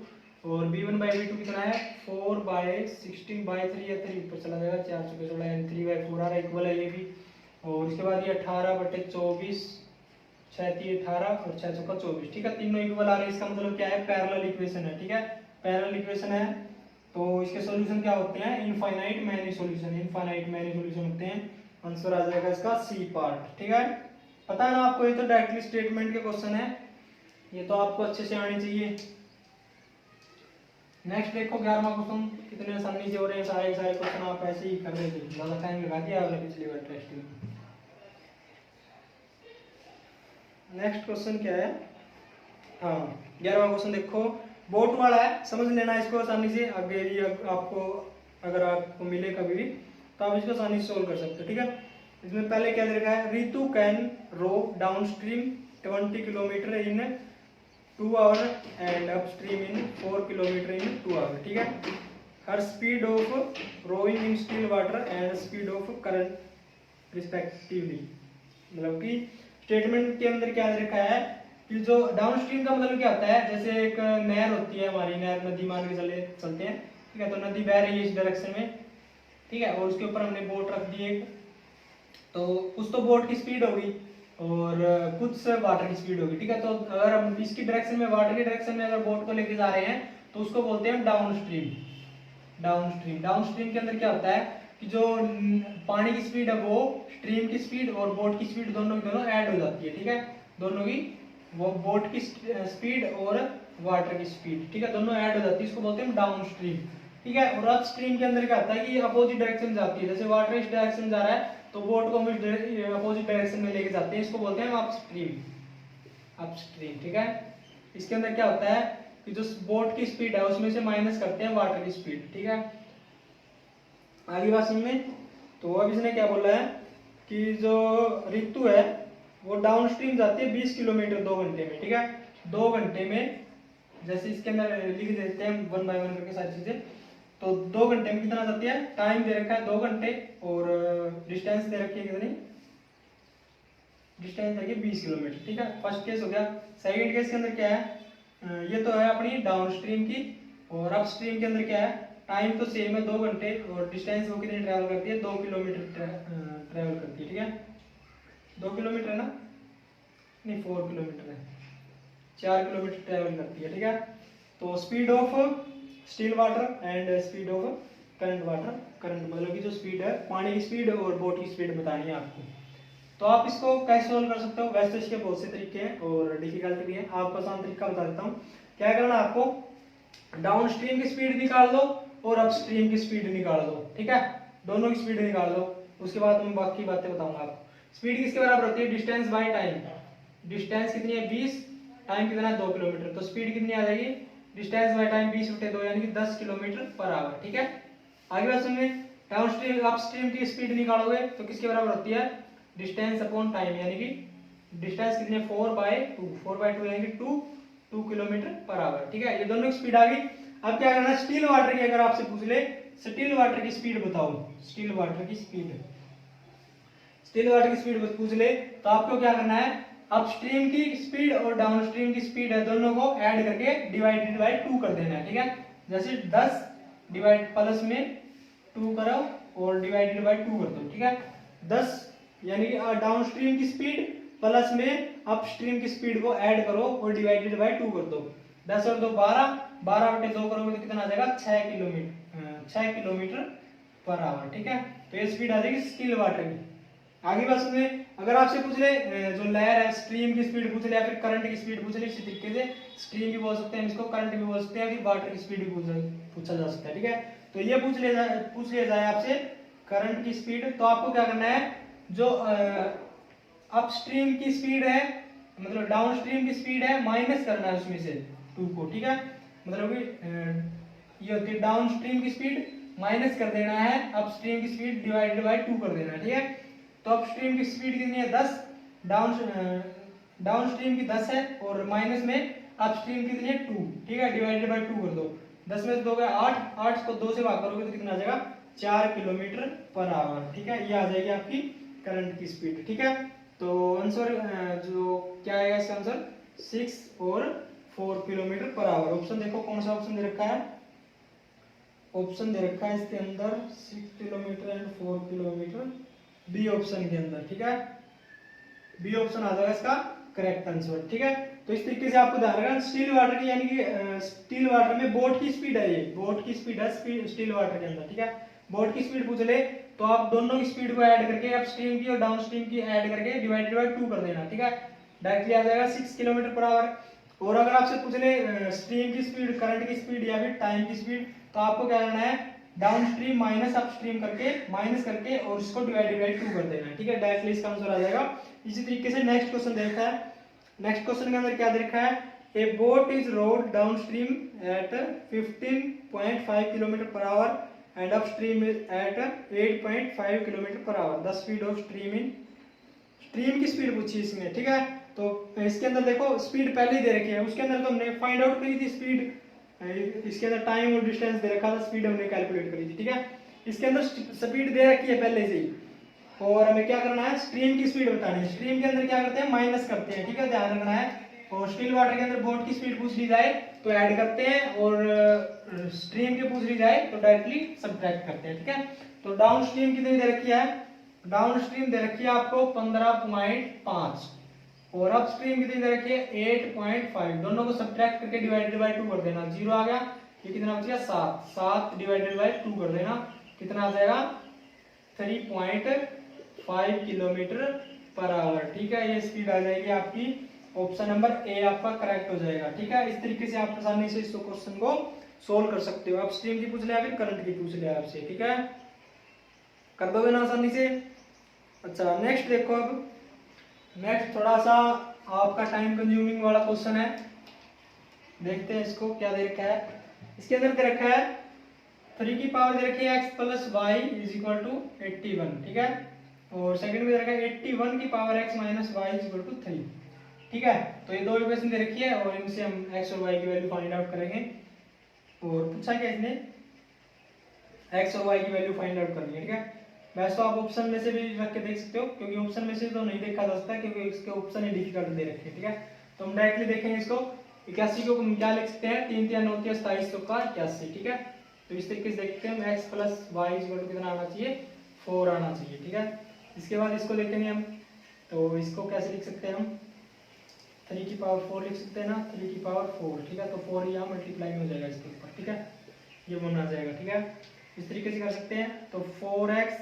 और b1/b2 कितना है, 4/16/3 या 3 ऊपर चला जाएगा, 4 चौके 16 यानी 3/4 आ रहा है, इक्वल है ये भी। और उसके बाद ये 18/24, 6 3 18 और 6 चौका 24, ठीक है। तीनों इक्वल आ रहे हैं, इसका मतलब क्या है, पैरेलल इक्वेशन है, ठीक है। पैरेलल इक्वेशन है तो इसके सॉल्यूशन क्या होते हैं, infinite many solution, infinite many solution होते हैं। आंसर आ जाएगा इसका सी पार्ट, ठीक है। पता है ना आपको, ये तो डायरेक्टली स्टेटमेंट के क्वेश्चन है, ये तो आपको अच्छे से आने चाहिए। नेक्स्ट देखो 11वां क्वेश्चन, कितने आसानी से हो रहे हैं सारे सारे क्वेश्चन, आप ऐसे ही कर रहे थे, ज्यादा टाइम लगा दिया आपने पिछली बार टेस्ट में। नेक्स्ट क्वेश्चन क्या है, हाँ 11वां क्वेश्चन देखो, बोट वाला है, समझ लेना इसको आसानी से, आगे भी आपको अगर आपको मिले कभी भी तो आप इसको आसानी से सोल्व कर सकते हो, ठीक है। इसमें पहले क्या दे रखा है, Ritu can row downstream 20 kilometer in 2 hour and upstream in 4 kilometer in 2 hour, ठीक है। Her speed of rowing in still water and speed of current respectively. मतलब कि स्टेटमेंट के अंदर क्या दे रखा है कि जो डाउन स्ट्रीम का मतलब क्या होता है, जैसे एक नहर होती है हमारी, नहर नदी मान के चलते हैं, ठीक है। तो नदी बह रही है इस डायरेक्शन में, ठीक है, और उसके ऊपर हमने बोट रख दी एक, तो कुछ तो बोट की स्पीड होगी और कुछ वाटर की स्पीड होगी, ठीक है। तो अगर हम इसकी डायरेक्शन में, वाटर की डायरेक्शन में अगर बोट को लेके जा रहे हैं तो उसको बोलते हैं down stream. Down stream, down stream के अंदर क्या होता है कि जो पानी की स्पीड है वो स्ट्रीम की स्पीड और बोट की स्पीड दोनों की दोनों ऐड हो जाती है, ठीक है। दोनों की, वो बोट की स्पीड और वाटर की स्पीड, ठीक है, दोनों ऐड हो जाती है, इसको बोलते हैं डाउन स्ट्रीम, ठीक है। और अप स्ट्रीम के अंदर क्या होता है कि अपोजिट डायरेक्शन जाती है, जैसे वाटर इस डायरेक्शन जा रहा है तो बोट को हम अपोजिट डायरेक्शन में लेके जाते हैं, इसको बोलते हैं अप स्ट्रीम, अप स्ट्रीम, ठीक है। इसके अंदर क्या होता है कि जो बोट की स्पीड है उसमें से माइनस करते हैं वाटर की स्पीड, ठीक है। आगे बात समझ में। तो अब इसने क्या बोला है कि जो ऋतु है वो डाउन स्ट्रीम जाती है 20 किलोमीटर 2 घंटे में, ठीक है। 2 घंटे में, जैसे इसके अंदर लिख देते हैं वन बाय वन करके सारी चीजें। तो 2 घंटे में कितना जाती है, टाइम दे रखा है 2 घंटे और डिस्टेंस दे रखी है कितनी, डिस्टेंस देखिए 20 किलोमीटर, ठीक है। फर्स्ट केस हो गया। सेकंड केस के अंदर क्या है, ये तो है अपनी डाउन स्ट्रीम की, और अप स्ट्रीम के अंदर क्या है, टाइम तो सेम है 2 घंटे और डिस्टेंस वो कितनी ट्रैवल करती है, 2 किलोमीटर ट्रैवल करती है, ठीक है। 2 किलोमीटर है ना, नहीं 4 किलोमीटर है, 4 किलोमीटर ट्रैवल करती है, ठीक है। तो speed of still water and speed of current water, current मतलब की जो स्पीड है पानी की स्पीड और बोट की स्पीड बतानी है आपको। तो आप इसको कैसे सोल्व कर सकते हो, वैसे तो इसके बहुत से तरीके हैं और डिफिकल्ट भी है, आपको आसान तरीका बता देता हूँ। क्या करना है आपको, डाउन स्ट्रीम की स्पीड निकाल दो और अप स्ट्रीम की स्पीड निकाल दो, ठीक है। दोनों की स्पीड निकाल दो, उसके बाद मैं बाकी बातें बताऊंगा आपको। स्पीड किसके बराबर होती है, डिस्टेंस बाय टाइम। डिस्टेंस कितनी है 20, टाइम कितना है 2 किलोमीटर, तो स्पीड कितनी आ जाएगी, डिस्टेंस बाय टाइम 20 बटे 2 यानी कि 10 किलोमीटर पर आवर, ठीक है। आगे बात सुनिए, डाउन स्ट्रीम अप स्ट्रीम की स्पीड निकालोगे तो किसके बराबर होती है, डिस्टेंस अपॉन टाइम, यानी कि डिस्टेंस कितनी है 4/2, 4/2 यानी कि 2 किलोमीटर पर आवर, ठीक है। ये दोनों की स्पीड आ गई। अब क्या करना है, स्टिल वाटर की अगर आपसे पूछ ले स्टिल वाटर की स्पीड बताओ, स्टिल वाटर की स्पीड, स्टिल वाटर की स्पीड पूछ ले तो आपको क्या करना है, अपस्ट्रीम की स्पीड और डाउनस्ट्रीम की स्पीड है दोनों को ऐड करके डिवाइडेड बाय 2 कर देना है, ठीक है। जैसे 10 डिवाइड प्लस में 2 करो और डिवाइडेड बाय 2 कर दो, ठीक है। 10 यानी कि डाउनस्ट्रीम की स्पीड प्लस में अपस्ट्रीम की स्पीड को ऐड करो और डिवाइडेड बाय 2 कर दो। 10 और 2 12, 12 बटे 2 करोगे तो कितना आ जाएगा 6 किलोमीटर पर आवर, ठीक है। तो ये स्पीड आ जाएगी स्टिल वाटर की। आगे बात सुनिए, अगर आपसे पूछ ले जो लहर है स्ट्रीम की स्पीड पूछ ले या फिर करंट की स्पीड पूछ ले, इसी तरीके से स्ट्रीम भी बोल सकते हैं इसको, करंट भी बोल सकते हैं, फिर वाटर की स्पीड भी पूछा जा सकता है, ठीक है। तो ये पूछ लिया जाए आपसे करंट की स्पीड, तो आपको क्या करना है, जो अपस्ट्रीम की स्पीड है मतलब डाउन स्ट्रीम की स्पीड है माइनस करना है उसमें से 2 को, ठीक है। मतलब कि ये होती है डाउन स्ट्रीम की स्पीड माइनस कर देना है अपस्ट्रीम की स्पीड डिवाइडेड बाय 2 कर देना है, ठीक है। तो अपस्ट्रीम की स्पीड कितनी है 10, डाउन स्ट्रीम की 10 है और माइनस में अपस्ट्रीम कितनी है 2, ठीक है, डिवाइडेड बाय 2 कर दो। 10 में से 2 गए 8, 8 को 2 से भाग करोगे तो कितना आ जाएगा 4 किलोमीटर पर आवर, ठीक है। ये आ जाएगी आपकी करंट की स्पीड, ठीक है। तो आंसर जो क्या आएगा इसका आंसर 6 और 4 किलोमीटर पर आवर। ऑप्शन देखो कौन सा ऑप्शन दे रखा है, ऑप्शन दे रखा है इसके अंदर 6 kilometre and 4 kilometre, B option के अंदर, ठीक है। बी ऑप्शन आ जाएगा इसका करेक्ट आंसर, ठीक है। तो इस तरीके से आपको ध्यान रखना स्टिल वाटर की, यानी कि स्टिल वाटर में बोट की स्पीड है, ये बोट की स्पीड है स्टिल वाटर के अंदर, ठीक है। बोट की स्पीड पूछ ले तो आप दोनों की स्पीड को ऐड करके अपस्ट्रीम की और डाउनस्ट्रीम की ऐड करके डिवाइडेड बाय 2 कर देना, ठीक है। डायरेक्टली आ जाएगा 6 किलोमीटर पर आवर। और अगर आपसे पूछ ले स्ट्रीम की स्पीड, करंट की स्पीड या फिर टाइम की स्पीड, तो आपको क्या करना है, डाउन स्ट्रीम माइनस अपस्ट्रीम करके माइनस करके और इसको डिवाइडेड बाय 2 कर देना है, ठीक है। डायरेक्टली इसका आंसर आ जाएगा। इसी तरीके से नेक्स्ट क्वेश्चन देखा है, नेक्स्ट क्वेश्चन के अंदर क्या दे रखा है, a boat is rowed downstream at 15.5 kilometre per hour and upstream at 8.5 kilometre per hour, the speed of stream in, stream की स्पीड पूछी इसमें, ठीक है। तो इसके अंदर देखो स्पीड पहले ही दे रखी है, उसके अंदर तो हमने फाइंड आउट करी थी स्पीड, इसके अंदर टाइम और डिस्टेंस दे रखा था, स्पीड हमने कैलकुलेट करी थी, ठीक है। इसके अंदर स्पीड दे रखी है पहले से ही, और हमें क्या करना है स्ट्रीम की स्पीड बतानी है। स्ट्रीम के अंदर क्या करते हैं माइनस करते हैं, ठीक है, ध्यान रखना है। और स्टिल वाटर के अंदर बोट की स्पीड पूछ ली जाए तो ऐड करते हैं, और स्ट्रीम की पूछ ली जाए तो डायरेक्टली सब्ट्रैक्ट करते हैं, ठीक है। तो डाउन स्ट्रीम कितनी दे रखी है, डाउन स्ट्रीम दे रखी है आपको 15.5 और अप स्ट्रीम कितनी दे रखी है 8.5, दोनों को सब्ट्रैक्ट करके डिवाइडेड बाय 2 कर देना, 0 आ गया, ये कितना बच गया 7, 7 डिवाइडेड बाय 2 कर देना, कितना आ जाएगा 3.5 किलोमीटर पर आवर, ठीक है। ये स्पीड आ जाएगी आपकी, ऑप्शन नंबर ए आपका करेक्ट हो जाएगा, ठीक है। इस तरीके से आप आसानी से इस क्वेश्चन को सोल्व कर सकते हो। आप स्ट्रीम की पूछ ले या फिर करंट की पूछ ले आपसे, ठीक है, कर दोगे ना आसानी से। अच्छा नेक्स्ट देखो, अब नेक्स्ट थोड़ा सा आपका टाइम कंज्यूमिंग वाला क्वेश्चन है, देखते हैं इसको क्या दे रखा है। इसके अंदर दे रखा है 3 की पावर दे रखी है x plus y is equal to 81, ठीक है। और सेकंड में दे रखा है 81 की power x minus y is equal to 3, ठीक है। तो ये दो इक्वेशन दे रखी है और इनसे हम x और y की वैल्यू फाइंड आउट करेंगे। और पूछा क्या इसने, x और y की वैल्यू फाइंड आउट करनी है, ठीक है। वैसे तो आप ऑप्शन में से भी रख के देख सकते हो, क्योंकि ऑप्शन में से तो नहीं देखा जा सकता क्योंकि इसके ऑप्शन ही डिफिकल्ट दे रखे हैं, ठीक है। तो हम डायरेक्टली देखेंगे इसको। 81 को हम क्या लिख सकते हैं, 3 3 9 27 का 81, ठीक है। तो इस तरीके से देखते हैं हम x प्लस वाई इक्वल कितना आना चाहिए, 4 आना चाहिए, ठीक है। इसके बाद इसको देखेंगे हम, तो इसको कैसे लिख सकते हैं हम, 3 की पावर 4 लिख सकते हैं ना, 3 की पावर 4, ठीक है। तो 4 यहाँ मल्टीप्लाई में हो जाएगा इसके ऊपर, ठीक है, ये बन जाएगा, ठीक है। इस तरीके से कर सकते हैं। तो 4x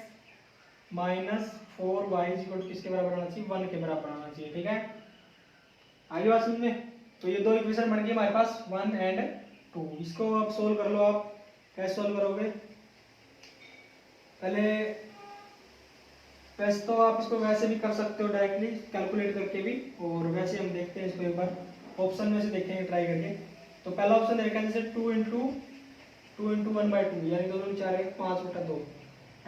माइनस 4y किसके बराबर आना चाहिए, 1 के बराबर आना चाहिए, ठीक है। आगे बात समझ में। तो ये दो इक्वेशन बन गई हमारे पास 1 एंड 2। इसको अब सोल्व कर लो। आप कैसे सोल्व करोगे, पहले वैसे तो आप इसको वैसे भी कर सकते हो डायरेक्टली कैलकुलेट करके भी, और वैसे हम देखते हैं इसको एक बार ऑप्शन में से देखेंगे ट्राई करके। तो पहला ऑप्शन देखा है जैसे 2 इंटू 1/2 यानी 2 दूनी 4 1 5/2,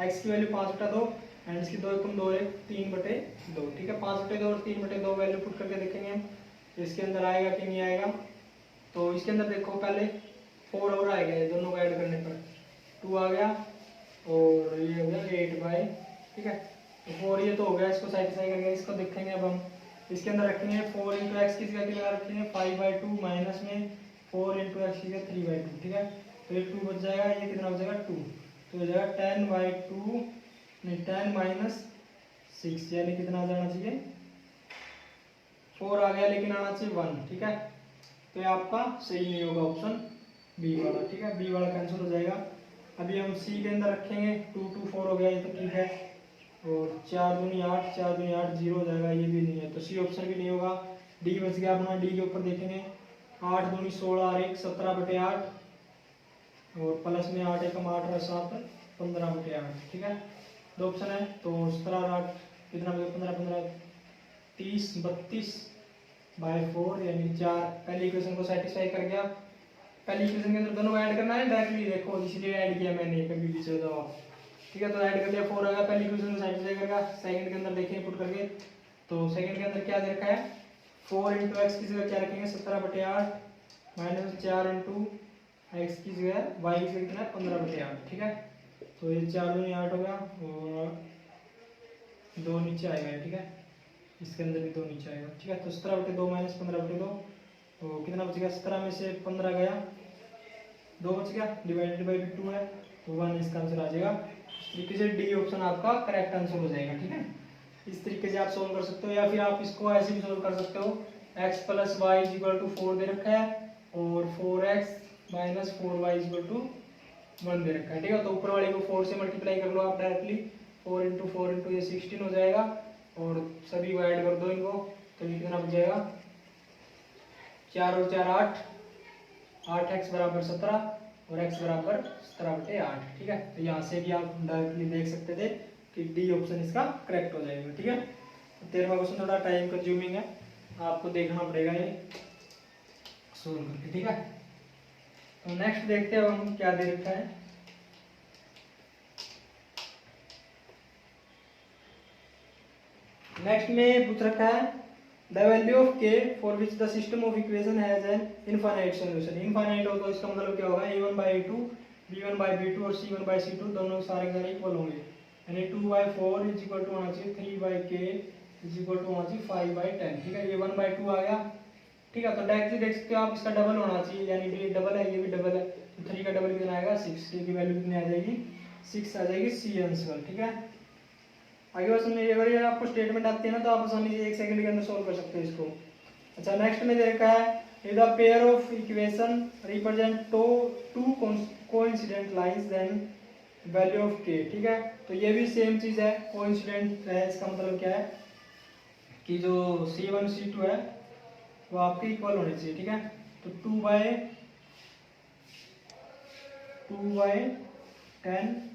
x की वैल्यू 5/2 एंड इसकी 2 एकम 2 1 3/2, ठीक है। 5/2 और 3/2 वैल्यू पुट करके देखेंगे हम इसके अंदर आएगा कि नहीं आएगा। तो इसके अंदर देखो पहले 4 और आएगा, ये दोनों को ऐड करने पर 2 आ गया और ये हो गया 8/, ठीक है। तो 4 ये तो हो गया, इसको सेटिस्फाई करके इसको देखेंगे। अब हम इसके अंदर रखेंगे 4 इंटू एक्स की जगह कितना रखेंगे 5/2 माइनस में 4 इंटू एक्स की जगह 3/2, ठीक है। तो ये 2 बच जाएगा, ये कितना हो जाएगा 2, तो हो जाएगा 10/2 नहीं 10 माइनस 6 यानी कितना आ जाना चाहिए 4 आ गया, लेकिन आना चाहिए 1, ठीक है। तो ये आपका सही नहीं होगा ऑप्शन बी वाला, ठीक है। बी वाला कैंसिल हो जाएगा। अभी हम सी के अंदर रखेंगे 2 2 4 हो गया, ये तो ठीक है। और 4 दूनी 8 4 दूनी 8 0 हो जाएगा, ये भी नहीं है, तो सी ऑप्शन भी नहीं होगा। डी बच गया अपना, डी के ऊपर देखेंगे 8 दूनी 16 और 1 17/8 और प्लस में 8 एकम 8 और 7 15/8, ठीक है। दो ऑप्शन है, तो 17 और 8 कितना हो गया 15 15 30 32/4 यानी 4। पहली इक्वेशन को सेटिस्फाई कर गया। पहली इक्वेशन के अंदर दोनों ऐड करना है डायरेक्टली, देखो इसलिए ऐड किया मैंने, कभी भी चलो दो, ठीक है। तो ऐड कर दिया 4 आ गया, पहली इक्वेशन को सेटिस्फाई करेगा। सेकंड के अंदर देखें पुट करके, तो सेकंड के अंदर क्या दे रखा है 4 इंटू एक्स की जगह क्या रखेंगे 17/8 माइनस 4 इंटू एक्स की जगह वाई की जगह कितना है 15/8, ठीक है। तो ये 4 दूनी 8 हो गया और 2 नीचे आएगा, ठीक है। इसके अंदर भी 2 नीचे आएगा, ठीक है। तो 17/2 माइनस 15/2, तो कितना बचेगा 17 में से 15 गया 2 बच गया, डिवाइडेड बाई 2 है, तो 1 इसका आंसर आ जाएगा। इस तरीके से डी ऑप्शन आपका करेक्ट आंसर हो जाएगा, ठीक है। इस तरीके से आप सोल्व कर सकते हो, या फिर आप इसको ऐसे भी सोल्व कर सकते हो। x plus y is equal to 4 दे रखा है और 4x minus 4y is equal to 1 दे रखा है, ठीक है। तो ऊपर वाले को 4 से मल्टीप्लाई कर लो आप डायरेक्टली, 4 इंटू 4 इंटू ये 16 हो जाएगा और सभी को ऐड कर दो इनको, तो ये कितना बच जाएगा 4 और 4 8, 8x बराबर 17 और x बराबर 17/8, ठीक है। तो यहाँ से भी आप डायरेक्टली देख सकते थे कि डी ऑप्शन इसका करेक्ट हो जाएगा, ठीक है। 13वां क्वेश्चन थोड़ा टाइम कंज्यूमिंग है, आपको देखना पड़ेगा ये सोल्व करके, ठीक है। तो नेक्स्ट देखते हैं हम क्या दे रखा है। नेक्स्ट में पूछ रखा है the value of k for which the system of equation has an infinite solution. Infinite हो तो इसका मतलब क्या होगा a1/a2 b1/b2 और c1/c2 दोनों सारे के सारे इक्वल होंगे, यानी 2/4 इज इक्वल टू होना चाहिए 3/k इज इक्वल टू होना चाहिए 5/10, ठीक है। ये 1/2 आ गया, ठीक है। तो डायरेक्टली देख सकते हो आप, इसका डबल होना चाहिए, यानी ये डबल है ये भी डबल है, तो 3 का डबल कितना आएगा 6, की वैल्यू कितनी आ जाएगी 6 आ जाएगी, सी आंसर, ठीक है। आगे बस में अगर ये आपको स्टेटमेंट आती है ना, तो आप आसानी से 1 सेकंड के अंदर सोल्व कर सकते हो इसको। अच्छा नेक्स्ट में दे रखा है if the pair of equation represent two coincident lines then value of k, ठीक है। तो ये भी सेम चीज है, कोइंसिडेंट है, इसका मतलब क्या है कि जो c1 c2 है वो आपके इक्वल होने चाहिए, ठीक है। तो 2/10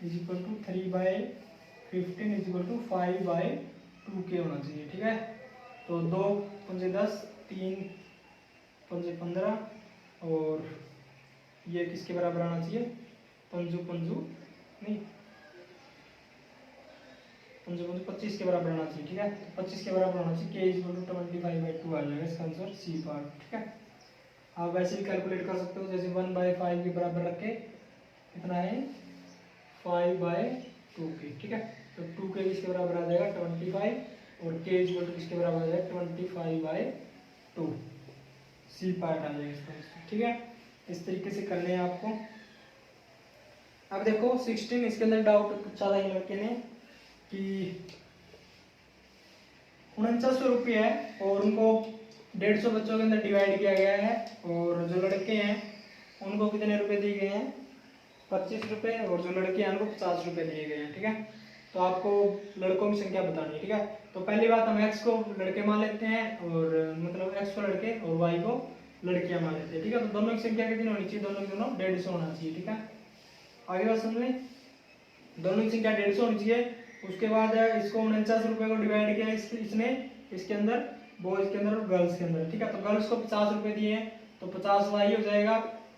is equal to 3/15 is equal to 5/2k होना चाहिए, ठीक है। तो 2 पंजे 10 3 पंजे 15 और ये किसके बराबर आना चाहिए, पंजू पंजू नहीं, पंजू पंजू 25 के बराबर आना चाहिए। ठीक है, तो 25 के बराबर होना चाहिए, k इक्वल टू 25/2 आ जाएगा इसका आंसर, सी पार्ट। ठीक है, आप वैसे भी कैलकुलेट कर सकते हो, जैसे 1/5 के बराबर रख के कितना है 5/2 के। ठीक है, तो 2k किसके बराबर आ जाएगा 25 और k इक्वल टू किसके बराबर आ जाएगा 25/2, सी पार्ट आ जाएगा इसका आंसर। ठीक है, इस तरीके से करने हैं आपको। अब देखो 16, इसके अंदर डाउट पूछा था इन लड़के ने कि 4900 रुपये है और उनको 150 बच्चों के अंदर डिवाइड किया गया है, और जो लड़के हैं उनको कितने रुपए दिए गए हैं 25 रुपये, और जो लड़के हैं उनको 50 रुपये दिए गए हैं। ठीक है, तो आपको लड़कों की संख्या बतानी है। ठीक है, तो पहली बात हम x को लड़के मान लेते हैं, और मतलब x को लड़के और y को लड़कियां मान लेते हैं। ठीक है, तो दोनों की संख्या कितनी होनी चाहिए, दोनों की दोनों 150 होना चाहिए। ठीक है, आगे बात समझ में, दोनों की संख्या 150 होनी चाहिए। उसके बाद इसको 49 रुपये को डिवाइड किया इसने, इसके अंदर बॉयज के अंदर और गर्ल्स के अंदर। ठीक है, तो गर्ल्स को 50 रुपये दिए हैं तो 50 y हो जाएगा,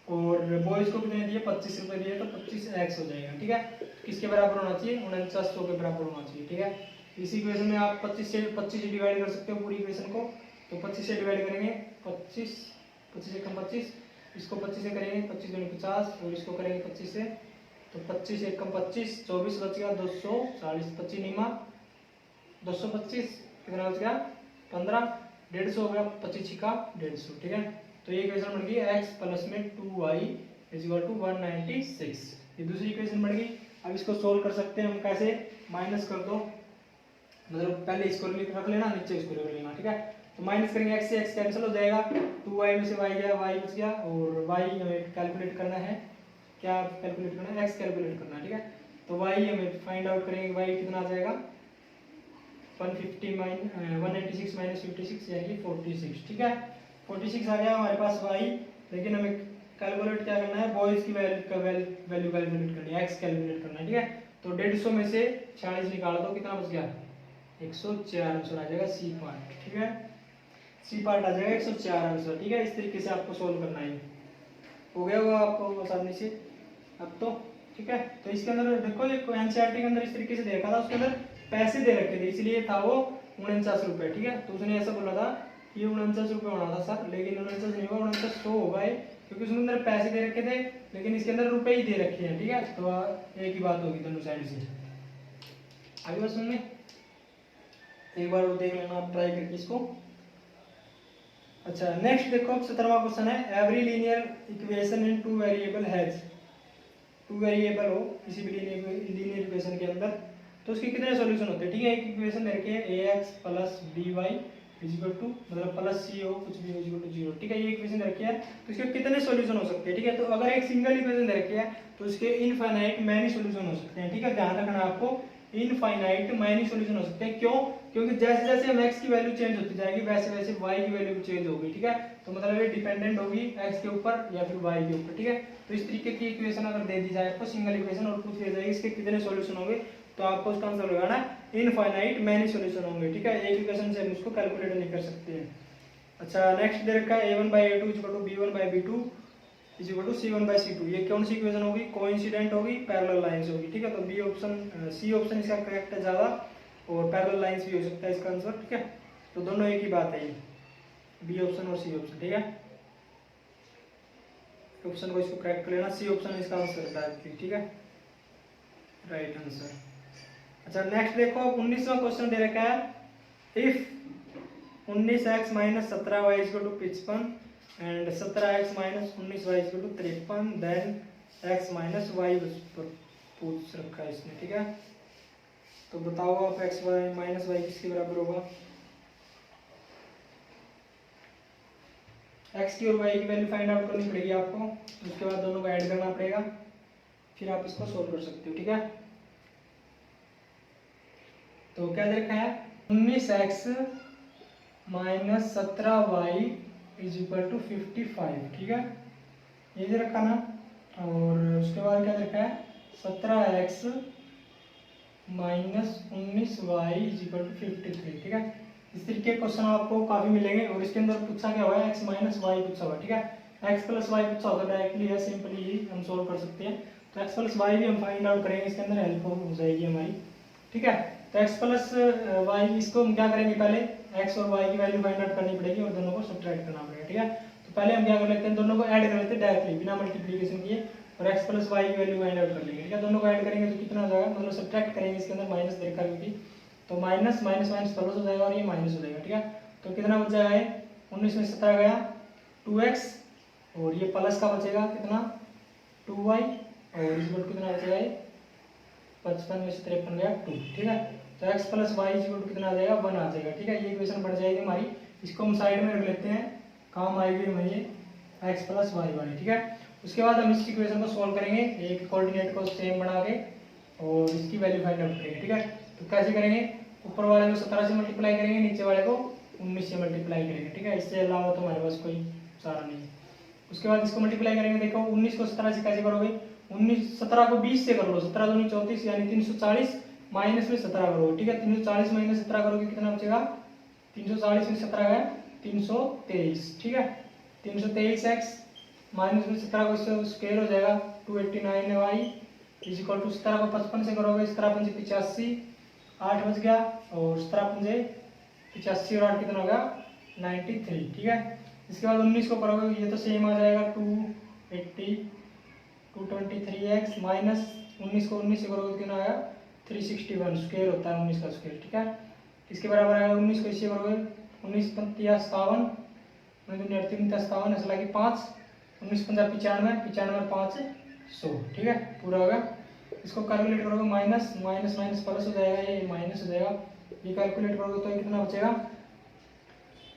और बॉयज को कितने दिए 25 रुपये दिए तो 25x हो जाएगा। ठीक है, किसके बराबर होना चाहिए 4900 के बराबर होना चाहिए। ठीक है, इसी इक्वेशन में आप 25 से डिवाइड कर सकते हो पूरी इक्वेशन को, तो 25 से डिवाइड करेंगे 25 1 25, इसको 25 से करेंगे 25 दूनी 50, और इसको करेंगे 25 से, तो 25 1 25, 24 बच गया 240, 25 नीमा 225, कितना बच गया 15, 150 हो गया, 25 का 150। ठीक है, तो ये इक्वेशन बन गई x प्लस में 2y इक्वल टू 196, ये दूसरी इक्वेशन बन गई। अब इसको सोल्व कर सकते हैं हम, कैसे, माइनस कर दो, मतलब पहले इसको रख लेना, नीचे इसको रख लेना। ठीक है, तो माइनस करेंगे x से x कैंसिल हो जाएगा, 2y में से y गया, y बच गया, और y हमें कैलकुलेट करना है, क्या कैलकुलेट करना है x कैलकुलेट करना है। ठीक है, तो y हमें फाइंड आउट करेंगे, y कितना आ जाएगा 196 माइनस 56 यानी 46। ठीक है, 46 आ गया हमारे पास y, लेकिन हमें कैलकुलेट क्या करना है, बॉयज की वैल्यू कैलकुलेट करनी है, x कैलकुलेट करना है। ठीक है, तो 150 में से 46 निकाल दो, कितना बच गया 104 आंसर आ जाएगा, सी पार्ट। ठीक है, सी पार्ट आ जाएगा 104 आंसर। ठीक है, इस तरीके से आपको सोल्व करना है, हो गया वो आपको आसानी से अब तो। ठीक है, तो इसके अंदर देखो ये एनसीईआरटी के अंदर इस तरीके से देखा था, उसके अंदर पैसे दे रखे थे, इसलिए था वो 49 रुपये। ठीक है, तो उसने ऐसा बोला था कि 49 रुपये होना था सर, लेकिन 49 नहीं हुआ, 4900 होगा, क्योंकि उसके अंदर पैसे दे रखे थे लेकिन इसके अंदर रुपए ही दे रखे हैं। ठीक है, तो एक ही बात होगी दोनों साइड से। आगे बात सुनने, एक बार वो देख लेना आप ट्राई करके इसको। अच्छा, नेक्स्ट देखो 17वां क्वेश्चन है, every linear equation in two variable has, two variable हो किसी भी लीनियर इक्वेशन के अंदर, तो उसके कितने सॉल्यूशन होते हैं। ठीक है, एक इक्वेशन दे रखी है ax plus by equal to, मतलब प्लस c हो कुछ भी इक्वल टू 0। ठीक है, ये इक्वेशन दे रखी है, तो इसके कितने सॉल्यूशन हो सकते हैं। ठीक है, तो अगर एक सिंगल इक्वेशन दे रखी है तो इसके इनफाइनाइट मैनी सॉल्यूशन हो सकते हैं। ठीक है, ध्यान रखना आपको, इनफाइनाइट मैनी सॉल्यूशन हो सकते हैं। क्यों, क्योंकि जैसे जैसे हम x की वैल्यू चेंज होती जाएगी वैसे वैसे y की वैल्यू भी चेंज होगी। ठीक है, तो मतलब ये डिपेंडेंट होगी x के ऊपर या फिर y के ऊपर। ठीक है, तो इस तरीके की इक्वेशन अगर दे दी जाए आपको सिंगल इक्वेशन और पूछ लिया जाएगी इसके कितने सॉल्यूशन होंगे, तो आपको उसका आंसर लगाना है इनफाइनाइट मैनी सॉल्यूशन होंगे। ठीक है, एक इक्वेशन से हम उसको कैलकुलेट नहीं कर सकते हैं। अच्छा, नेक्स्ट दे रखा है a1/a2 equal to b1/b2 equal to c1/c2, ये कौन सी इक्वेशन होगी, कोइंसिडेंट होगी, पैरेलल लाइंस होगी। ठीक है, तो बी ऑप्शन सी ऑप्शन इसका करेक्ट है ज़्यादा, और पैरेलल लाइंस भी हो सकता है इसका आंसर। ठीक है, तो दोनों एक ही बात है, ये बी ऑप्शन और सी ऑप्शन। ठीक है, ऑप्शन को इसको करेक्ट कर लेना, सी ऑप्शन इसका आंसर डायरेक्टली। ठीक है, राइट आंसर। अच्छा, नेक्स्ट देखो 19वां क्वेश्चन दे रखा है, if 19x minus 17y equal to 55 and 17x minus 19y equal to 53 then x minus y पूछ रखा है इसने। ठीक है, तो बताओ आप x माइनस y किसके बराबर होगा, x की और y की वैल्यू फाइंड आउट करनी पड़ेगी आपको, उसके बाद दोनों को ऐड करना पड़ेगा, फिर आप इसको सोल्व कर सकते हो। ठीक है, तो क्या दे रखा है 19x minus 17y is equal to 55। ठीक है, ये दे रखा ना, और उसके बाद क्या दे रखा है 17x minus 19y is equal to 53। ठीक है, इस तरीके के क्वेश्चन आपको काफी मिलेंगे, और इसके अंदर पूछा क्या हुआ है x माइनस y पूछा हुआ। ठीक है, एक्स प्लस वाई पूछा होगा डायरेक्टली है, सिंपली ही हम सोल्व कर सकते हैं। तो एक्स प्लस वाई भी हम फाइंड आउट करेंगे, इसके अंदर हेल्प हो जाएगी हमारी, ठीक है। तो एक्स प्लस वाई, इसको हम क्या करेंगे, पहले एक्स और वाई की वैल्यू फाइंड आउट करनी पड़ेगी और दोनों को सब्ट्रैक्ट करना पड़ेगा, ठीक है। तो पहले हम क्या कर लेते हैं, दोनों को ऐड कर लेते हैं डायरेक्टली बिना मल्टीप्लिकेशन किए, और एक्स प्लस वाई की वैल्यू फाइंड आउट कर लेंगे, ठीक है। दोनों को ऐड करेंगे तो कितना हो जाएगा, मतलब सब्ट्रैक्ट करेंगे, इसके अंदर माइनस देखा क्योंकि, तो माइनस माइनस माइनस प्लस हो जाएगा और ये माइनस हो जाएगा, ठीक है। तो कितना बच जाएगा, ये 19 में 17 गया 2x, और ये प्लस का बचेगा कितना 2y, और इस पर कितना बचेगा, ये 55 में से 53 गया 2, ठीक है। तो x प्लस वाई कितना आ जाएगा 1 आ जाएगा, ठीक है। ये इक्वेशन बढ़ जाएगी हमारी, इसको हम साइड में रख लेते हैं, काम आएगी हमें ये x प्लस वाई वाली, ठीक है। उसके बाद हम इस इक्वेशन को सॉल्व करेंगे, एक कोऑर्डिनेट को सेम बना के और इसकी वैल्यू फाइंड आउट करेंगे, ठीक है। तो कैसे करेंगे, ऊपर वाले को 17 से मल्टीप्लाई करेंगे, नीचे वाले को 19 से मल्टीप्लाई करेंगे, ठीक है। इससे अलावा तो हमारे पास कोई सारा नहीं है। उसके बाद इसको मल्टीप्लाई करेंगे, देखो 19 को 17 से कैसे करोगे, 17 को 20 से कर लो, 17 दूनी 34 यानी 340 माइनस में 17 करोगे, ठीक है। 340 माइनस 17 करोगे कितना बचेगा, 340 में 17 है 323, ठीक है। 323x माइनस में 17 को इससे स्क्वायर हो जाएगा 289y इज इक्वल टू 17 को 55 से करोगे, 17 पंजे 85, 8 बच गया, और 17 पंजे 85 और 8 कितना होगा 93, ठीक है। इसके बाद 19 को करोगे, ये तो सेम आ जाएगा 223x माइनस 19 को 19 से करोगे कितना आएगा 361, स्क्वायर होता है 19 का स्क्वायर, ठीक है। इसके बराबर आएगा 19 को इससे करोगे 19 पंतिया 57, 57 ऐसा लगी 5, 19 पंजा 95, 95 5 100, ठीक है, पूरा होगा। इसको कैलकुलेट करोगे, माइनस माइनस माइनस प्लस हो जाएगा, ये माइनस हो जाएगा, ये कैलकुलेट करोगे तो कितना बचेगा,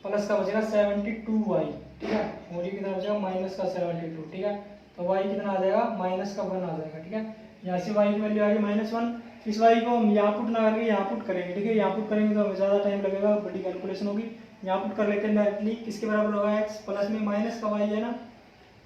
प्लस का बचेगा 72y, ठीक है, और ये कितना बचेगा माइनस का 72, ठीक है। तो y कितना आ जाएगा माइनस का 1 आ जाएगा, ठीक है। यहाँ से y की वैल्यू आ गई -1, इस y को हम यहाँ पुट ना करके यहाँ पुट करेंगे, ठीक है। यहाँ पुट करेंगे तो हमें ज़्यादा टाइम लगेगा, बड़ी कैलकुलेशन होगी। यहाँ पुट कर लेते हैं डायरेक्टली, किसके बराबर होगा x प्लस में माइनस का y है ना,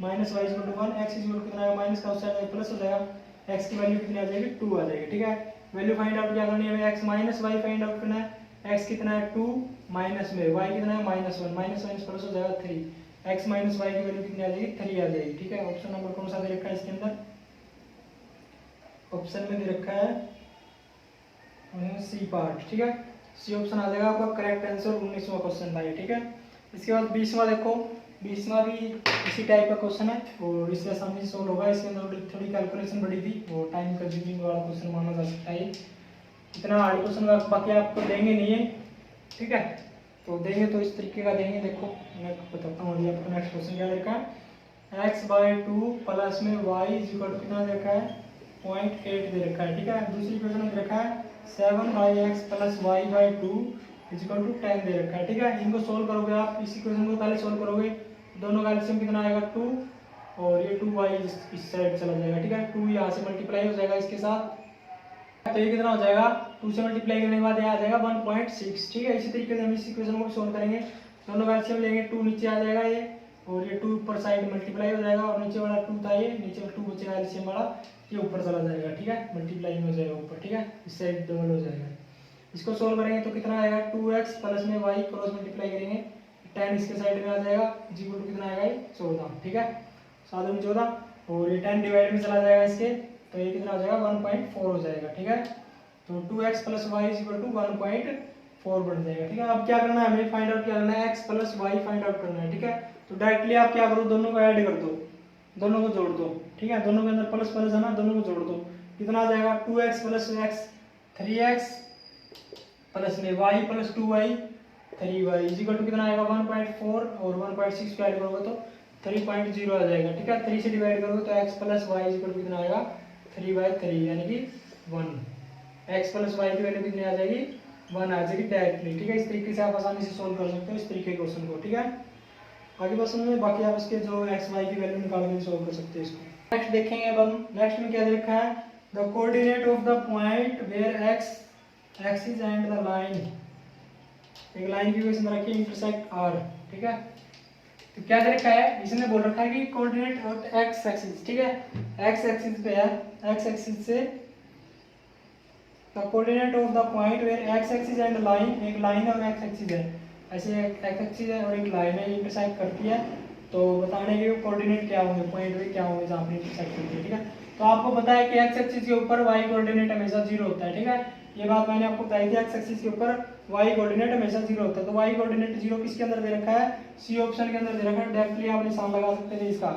minus y equal to 1, x equal कितना है माइनस का उससे प्लस हो जाएगा, एक्स की वैल्यू कितनी आ जाएगी 2 आ जाएगी, ठीक है। वैल्यू फाइंड आउट क्या करनी है हमें, x minus y find out करना है। एक्स कितना है 2 माइनस में वाई कितना है -1, माइनस माइनस प्लस हो जाएगा 3, एक्स माइनस वाई की वैल्यू कितनी आ जाएगी 3 आ जाएगी, ठीक है। ऑप्शन नंबर कौन सा दे रखा है इसके अंदर, ऑप्शन में दे रखा है सी पार्ट, ठीक है। सी ऑप्शन आ जाएगा आपका करेक्ट आंसर 19वां क्वेश्चन था ये, ठीक है। इसके बाद 20वां देखो, 20वां भी इसी टाइप का क्वेश्चन है और इससे आसानी से सोल्व होगा। इसके अंदर थोड़ी कैलकुलेशन बड़ी थी और टाइम कंज्यूमिंग वाला क्वेश्चन माना जा सकता है, इतना हार्ड क्वेश्चन बाकी आपको देंगे नहीं है, ठीक है। तो देंगे तो इस तरीके का देंगे, देखो मैं बताता हूँ अभी आपको। नेक्स्ट क्वेश्चन क्या देखा है, x/2 प्लस में y इक्वल टू कितना दे रखा है 0.8 दे रखा है, ठीक है। दूसरी क्वेश्चन में दे रखा है 7x plus y/2 equal to 10 दे रखा है, ठीक है। इनको सोल्व करोगे आप, इसी क्वेश्चन को पहले सोल्व करोगे, दोनों का एलसीएम कितना आएगा 2, और ये 2y इस साइड चला जाएगा, ठीक है। 2 यहाँ से मल्टीप्लाई हो जाएगा इसके साथ, तो ये कितना हो जाएगा 2 से मल्टीप्लाई करने के बाद ये आ जाएगा 1.6, ठीक है। इसी तरीके से हम इस इक्वेशन को भी सोल्व करेंगे, दोनों का एलसीएम लेंगे, 2 नीचे आ जाएगा ये, और ये 2 ऊपर साइड मल्टीप्लाई हो जाएगा, और नीचे वाला 2 था ये, नीचे वाला 2 बचेगा एलसीएम वाला, ये ऊपर चला जाएगा, ठीक है, मल्टीप्लाई में हो जाएगा ऊपर, ठीक है, इस साइड डबल हो जाएगा। इसको सोल्व करेंगे तो कितना आएगा 2x प्लस में y क्रॉस मल्टीप्लाई करेंगे 10 इसके साइड में आ जाएगा, इक्वल टू कितना आएगा ये 14, ठीक है, 7 में 14, और ये 10 डिवाइड में चला जाएगा इसके, तो ये कितना हो जाएगा 1.4 हो जाएगा, ठीक है। तो 2x plus y equal to 1.4 बन जाएगा, ठीक है। अब क्या करना है हमें, फाइंड आउट क्या करना है, x plus y find out करना है, ठीक है। तो डायरेक्टली आप क्या करो, दोनों को ऐड कर दो, दोनों को जोड़ दो, ठीक है, दोनों के अंदर प्लस प्लस है ना, दोनों को जोड़ दो, कितना आ जाएगा 2x plus x 3x plus में y plus 2y 3y equal to कितना आएगा 1.4, और 1.6 को ऐड करोगे तो 3.0 आ जाएगा, ठीक है। 3 से डिवाइड करोगे तो x plus y equal to कितना आएगा 3/3 यानी कि 1, x प्लस वाई की वैल्यू कितनी आ जाएगी 1 आ जाएगी डायरेक्टली, ठीक है। इस तरीके से आप आसानी से सोल्व कर सकते हो इस तरीके के क्वेश्चन को, ठीक है। आगे क्वेश्चन में बाकी आप इसके जो x y की वैल्यू निकाल के सोल्व कर सकते हैं इसको। नेक्स्ट देखेंगे अब हम, नेक्स्ट में क्या दे रखा है, the coordinate of the point where x axis and the line, एक लाइन की इक्वेशन रखी है इंटरसेक्ट r, ठीक है। तो क्या दे रखा है, इसने बोल रखा है कि कोऑर्डिनेट ऑफ x एक्सिस, ठीक है, x एक्सिस पे है, x एक्सिस से the coordinate of the point where x axis and line, एक लाइन और x एक्सिस है, ऐसे एक x एक्सिस है और एक लाइन है, इंटरसेक्ट करती है, तो बताने के कोऑर्डिनेट क्या होंगे, पॉइंट वे क्या होंगे जहाँ पे इंटरसेक्ट करते हैं, ठीक है। तो आपको पता है कि एक्स एक्सिस के ऊपर वाई कोऑर्डिनेट हमेशा 0 होता है, ठीक है। ये बात मैंने आपको बताई थी, एक्स एक्सिस के ऊपर वाई कोऑर्डिनेट हमेशा 0 होता है। तो वाई कोऑर्डिनेट 0 किसके अंदर दे रखा है, सी ऑप्शन के अंदर दे रखा है। डायरेक्टली आप निशान लगा सकते थे इसका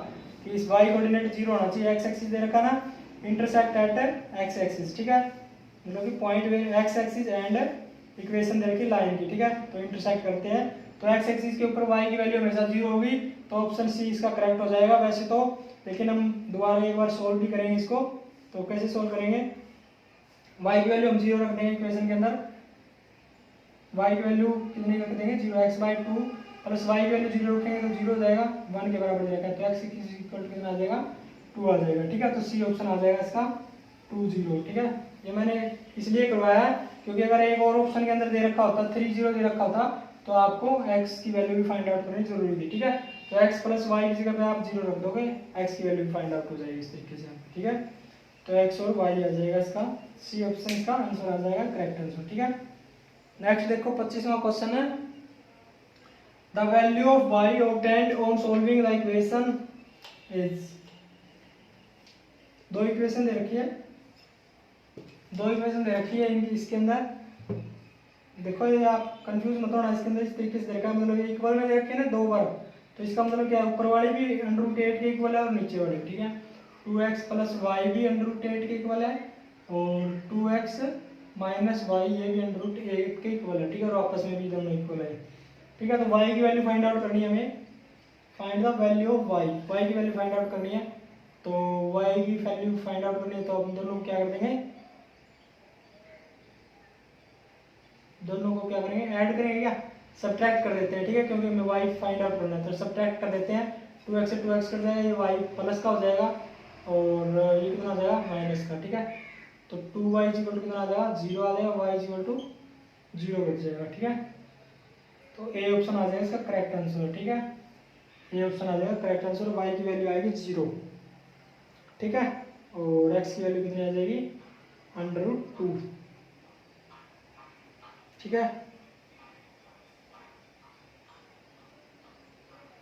कि इस वाई कोऑर्डिनेट 0 होना चाहिए। एक्स एक्सिस दे रखा ना, इंटरसेक्ट एट एक्स एक्सिस, ठीक है, मतलब कि point way x axis and equation दे रखी लाइन की, ठीक है। तो इंटरसेक्ट करते हैं, तो एक्स एक्सिस के ऊपर वाई की वैल्यू हमेशा 0 होगी, तो ऑप्शन सी इसका करेक्ट हो जाएगा वैसे तो। लेकिन हम दोबारा एक बार सोल्व भी करेंगे इसको। तो कैसे सोल्व करेंगे, y की वैल्यू हम 0 रख देंगे इक्वेशन के अंदर। y की वैल्यू कितनी रख देंगे, 0x/2 प्लस y की वैल्यू 0 रखेंगे तो 0 हो जाएगा, 1 के बराबर जाएगा, तो x इक्वल टू कितना आ जाएगा, 2 आ जाएगा, ठीक है। तो सी ऑप्शन आ जाएगा इसका 2 0, ठीक है। ये मैंने इसलिए करवाया है क्योंकि अगर एक और ऑप्शन के अंदर दे रखा होता, 3 0 दे रखा होता, तो आपको x की वैल्यू भी फाइंड आउट करनी जरूरी थी, ठीक है। तो x प्लस वाई की जगह पे आप 0 रख दोगे, x की वैल्यू भी फाइंड आउट हो जाएगी इस तरीके से, ठीक है। तो x और y आ जाएगा इसका, सी ऑप्शन इसका आंसर आ जाएगा, करेक्ट आंसर, ठीक है। नेक्स्ट देखो 25वां क्वेश्चन है, the value of y obtained on solving the equation is. दो इक्वेशन दे रखी है, इनकी, इसके अंदर देखो, ये आप कंफ्यूज मत होना, इसके अंदर इस तरीके से देखा, मतलब ये इक्वल में देखे ना 2 बार, तो इसका मतलब क्या है, ऊपर वाली भी √8 के इक्वल है और नीचे वाली, ठीक है। 2x प्लस वाई भी √8 के इक्वल है और 2x माइनस वाई ये भी √8 के इक्वल है, ठीक है, और आपस में भी दोनों इक्वल है, ठीक है। तो y की वैल्यू फाइंड आउट करनी है हमें, find the value of y की वैल्यू फाइंड आउट करनी है। तो y की वैल्यू फाइंड आउट करनी है तो हम दोनों क्या कर देंगे, दोनों को क्या करेंगे, ऐड करेंगे क्या, सब्ट्रैक्ट कर देते हैं, ठीक है, क्योंकि हमें y फाइंड आउट करना है, तो सब्ट्रैक्ट कर देते हैं। 2x से 2x कट जाएगा, ये y प्लस का हो जाएगा और ये कितना आ जाएगा, माइनस का, ठीक है। तो 2y इक्वल टू कितना आ जाएगा, 0 आ जाएगा, y इक्वल टू 0 बच जाएगा, ठीक है। तो ए ऑप्शन आ जाएगा इसका करेक्ट आंसर, ठीक है, ए ऑप्शन आ जाएगा करेक्ट आंसर। y की वैल्यू आएगी 0, ठीक है, और x की वैल्यू कितनी आ जाएगी, √2, ठीक है।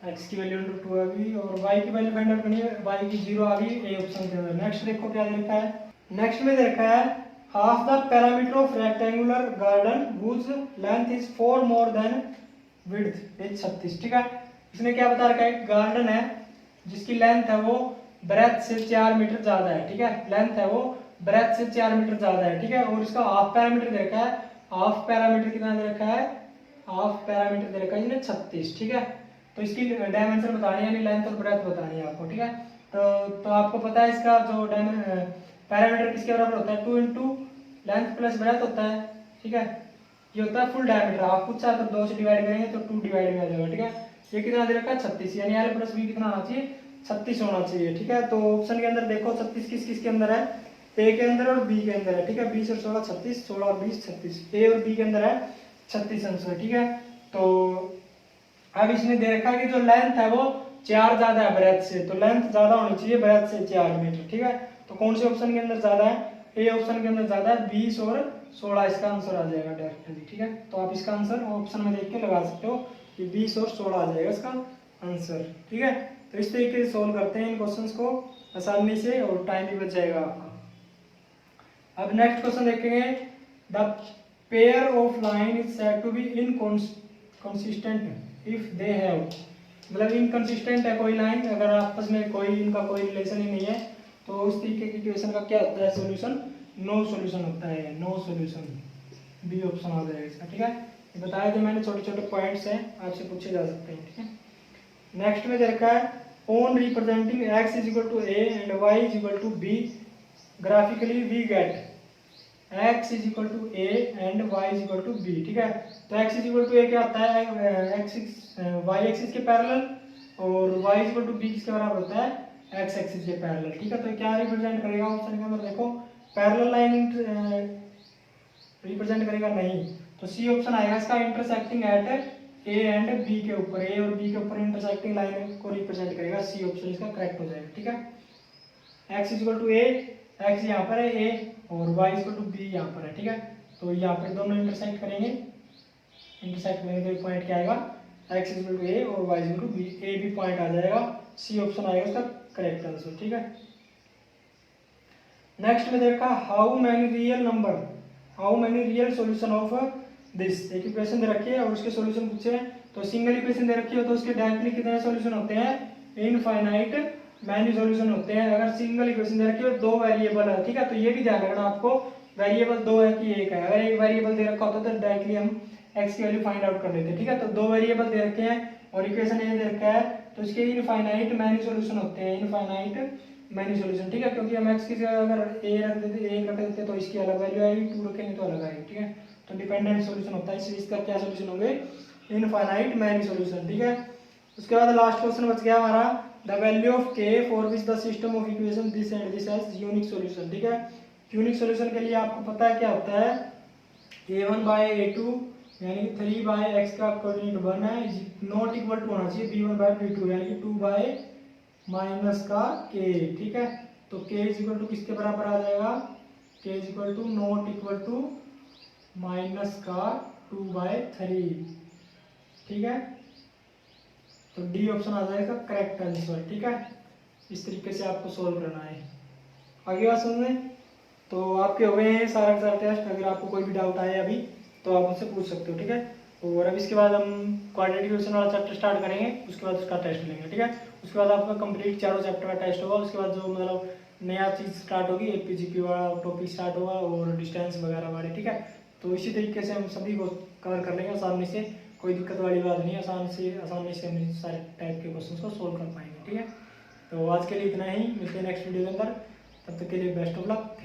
x की वैल्यू √2 आ गई और y की वैल्यू फाइंड आउट करनी है, y की 0 आ गई ए ऑप्शन के अंदर। नेक्स्ट देखो क्या दे रखा है, नेक्स्ट में दे रखा है half the parameter of rectangular garden whose length is 4 more than width is 36, ठीक है। इसने क्या बता रखा है, गार्डन है जिसकी लेंथ है वो ब्रेथ से 4 मीटर ज्यादा है, ठीक है, लेंथ है वो ब्रेथ से 4 मीटर ज्यादा है, ठीक है, और इसका हाफ पैरामीटर दे रखा है, हाफ पैरामीटर कितना दे रखा है, हाफ पैरामीटर दे रखा है इसने 36, ठीक है। तो इसकी डायमेंशन बतानी है, यानी लेंथ और ब्रेथ बतानी है आपको, ठीक है। तो आपको पता है इसका जो पैरामीटर किसके बराबर होता है, 2 इंटू लेंथ प्लस ब्रेथ होता है, ठीक है। ये होता है फुल डायमीटर, आप कुछ चाहे तो 2 से डिवाइड करेंगे तो 2 डिवाइड में आ जाएगा, ठीक है। ये कितना दे रखा है, 36, यानी l प्लस b कितना होना चाहिए, 36 होना चाहिए, ठीक है। तो ऑप्शन के अंदर देखो 36 किस किस के अंदर है, ए के अंदर और बी के अंदर है, ठीक है। 20 और 16 36, 16 और 20 36, ए और बी के अंदर है 36 आंसर, ठीक है। तो अब इसने दे रखा है कि जो लेंथ है वो 4 ज्यादा है ब्रेथ से, तो लेंथ ज्यादा होनी चाहिए ब्रेथ से 4 मीटर, ठीक है। तो कौन से ऑप्शन के अंदर ज्यादा है, ए ऑप्शन के अंदर ज्यादा है, 20 और 16 इसका आंसर आ जाएगा डायरेक्टली, ठीक है। तो आप इसका आंसर ऑप्शन में देख के लगा सकते हो कि 20 और 16 आ जाएगा इसका आंसर, ठीक है। तो इस तरीके से सोल्व करते हैं इन क्वेश्चंस को आसानी से और टाइम भी बच जाएगा आपका। अब नेक्स्ट क्वेश्चन देखेंगे, the pair of line is said to be inconsistent if they have, मतलब इनकंसिस्टेंट है कोई लाइन, अगर आपस में कोई इनका कोई रिलेशन ही नहीं है, तो उस तरीके की इक्वेशन का क्या होता है सॉल्यूशन, नो सॉल्यूशन होता है, नो सॉल्यूशन, बी ऑप्शन आ जाएगा इसका, ठीक है। ये बताया जो मैंने छोटे छोटे पॉइंट्स हैं, आपसे पूछे जा सकते हैं, ठीक है। नेक्स्ट में देखा है on representing x is equal to a and y is equal to b graphically we get x is equal to a and y is equal to b, ठीक है। तो x is equal to a क्या होता है, y एक्सिस के पैरेलल और y is equal to b किसके बराबर होता है, x एक्सिस के पैरेलल, ठीक है। तो क्या रिप्रेजेंट करेगा ऑप्शन के अंदर देखो, पैरेलल लाइन रिप्रेजेंट करेगा नहीं, तो सी ऑप्शन आएगा इसका, intersecting at A and B के ऊपर, ए और बी के ऊपर इंटरसेक्टिंग लाइन को रिप्रेजेंट करेगा, सी ऑप्शन इसका करेक्ट हो जाएगा, ठीक है। x is equal to A, x यहाँ पर है a और y is equal to b यहाँ पर है, ठीक है। तो यहाँ पर दोनों इंटरसेक्ट करेंगे तो पॉइंट क्या आएगा, एक्स इक्वल टू ए और वाई इक्वल टू बी, ए भी पॉइंट आ जाएगा, सी ऑप्शन आएगा उसका करेक्ट आंसर। ठीक है, नेक्स्ट में देखा how many real solution of this, एक इक्वेशन दे रखी है और उसके सॉल्यूशन पूछे हैं। तो सिंगल इक्वेशन दे रखी है तो उसके डायरेक्टली कितने सॉल्यूशन होते हैं, इनफाइनाइट मैनी सॉल्यूशन होते हैं। अगर सिंगल इक्वेशन दे रखी है और दो वेरिएबल है, ठीक है, तो ये भी ध्यान रखना आपको, वेरिएबल दो है कि एक है। अगर एक वेरिएबल दे रखा होता तो डायरेक्टली हम एक्स की वैल्यू फाइंड आउट कर लेते, ठीक है। तो दो वेरिएबल दे रखे हैं और इक्वेशन ए दे रखा है, तो इसके इनफाइनाइट मैनी सॉल्यूशन होते हैं, इनफाइनाइट मैनी सॉल्यूशन, ठीक है। क्योंकि हम एक्स की जगह अगर ए रख देते, एक रख देते तो इसकी अलग वैल्यू आएगी, टू रखेंगे तो अलग आएगी, ठीक है। तो डिपेंडेंट सॉल्यूशन होता है, इसलिए इसका क्या सॉल्यूशन होंगे, इनफाइनाइट मैनी सॉल्यूशन, ठीक है। उसके बाद लास्ट क्वेश्चन बच गया हमारा, द वैल्यू ऑफ के for which the system of equation this and this has unique solution, ठीक है। यूनिक सॉल्यूशन के लिए आपको पता है क्या होता है, a1 बाय a2 यानी कि 3 बाय x का कोऑर्डिनेट 1 है, नॉट इक्वल टू होना चाहिए b1 बाय b2 यानी कि 2 बाय माइनस का k, ठीक है। तो k इज इक्वल टू किसके बराबर आ जाएगा, k is equal to not equal to minus का 2/3, ठीक है। तो डी ऑप्शन आ जाएगा करेक्ट आंसर, ठीक है। इस तरीके से आपको सोल्व करना है। आगे बात सुनने, तो आपके हो गए हैं सारा का सारा टेस्ट। अगर आपको कोई भी डाउट आए अभी तो आप मुझसे पूछ सकते हो, ठीक है। और अब इसके बाद हम क्वाड्रेटिक इक्वेशन वाला चैप्टर स्टार्ट करेंगे, उसके बाद उसका टेस्ट लेंगे, ठीक है। उसके बाद आपका कंप्लीट चारों चैप्टर का टेस्ट होगा। उसके बाद जो मतलब नया चीज़ स्टार्ट होगी, एपीजीपी वाला टॉपिक स्टार्ट होगा और डिस्टेंस वगैरह वाले, ठीक है। तो इसी तरीके से हम सभी को कवर कर लेंगे आसानी से, कोई दिक्कत वाली बात नहीं, आसानी से हम सारे टाइप के क्वेश्चन को सोल्व कर पाएंगे, ठीक है। तो आज के लिए इतना ही, मिलते हैं नेक्स्ट वीडियो के अंदर, तब तक के लिए बेस्ट ऑफ लक।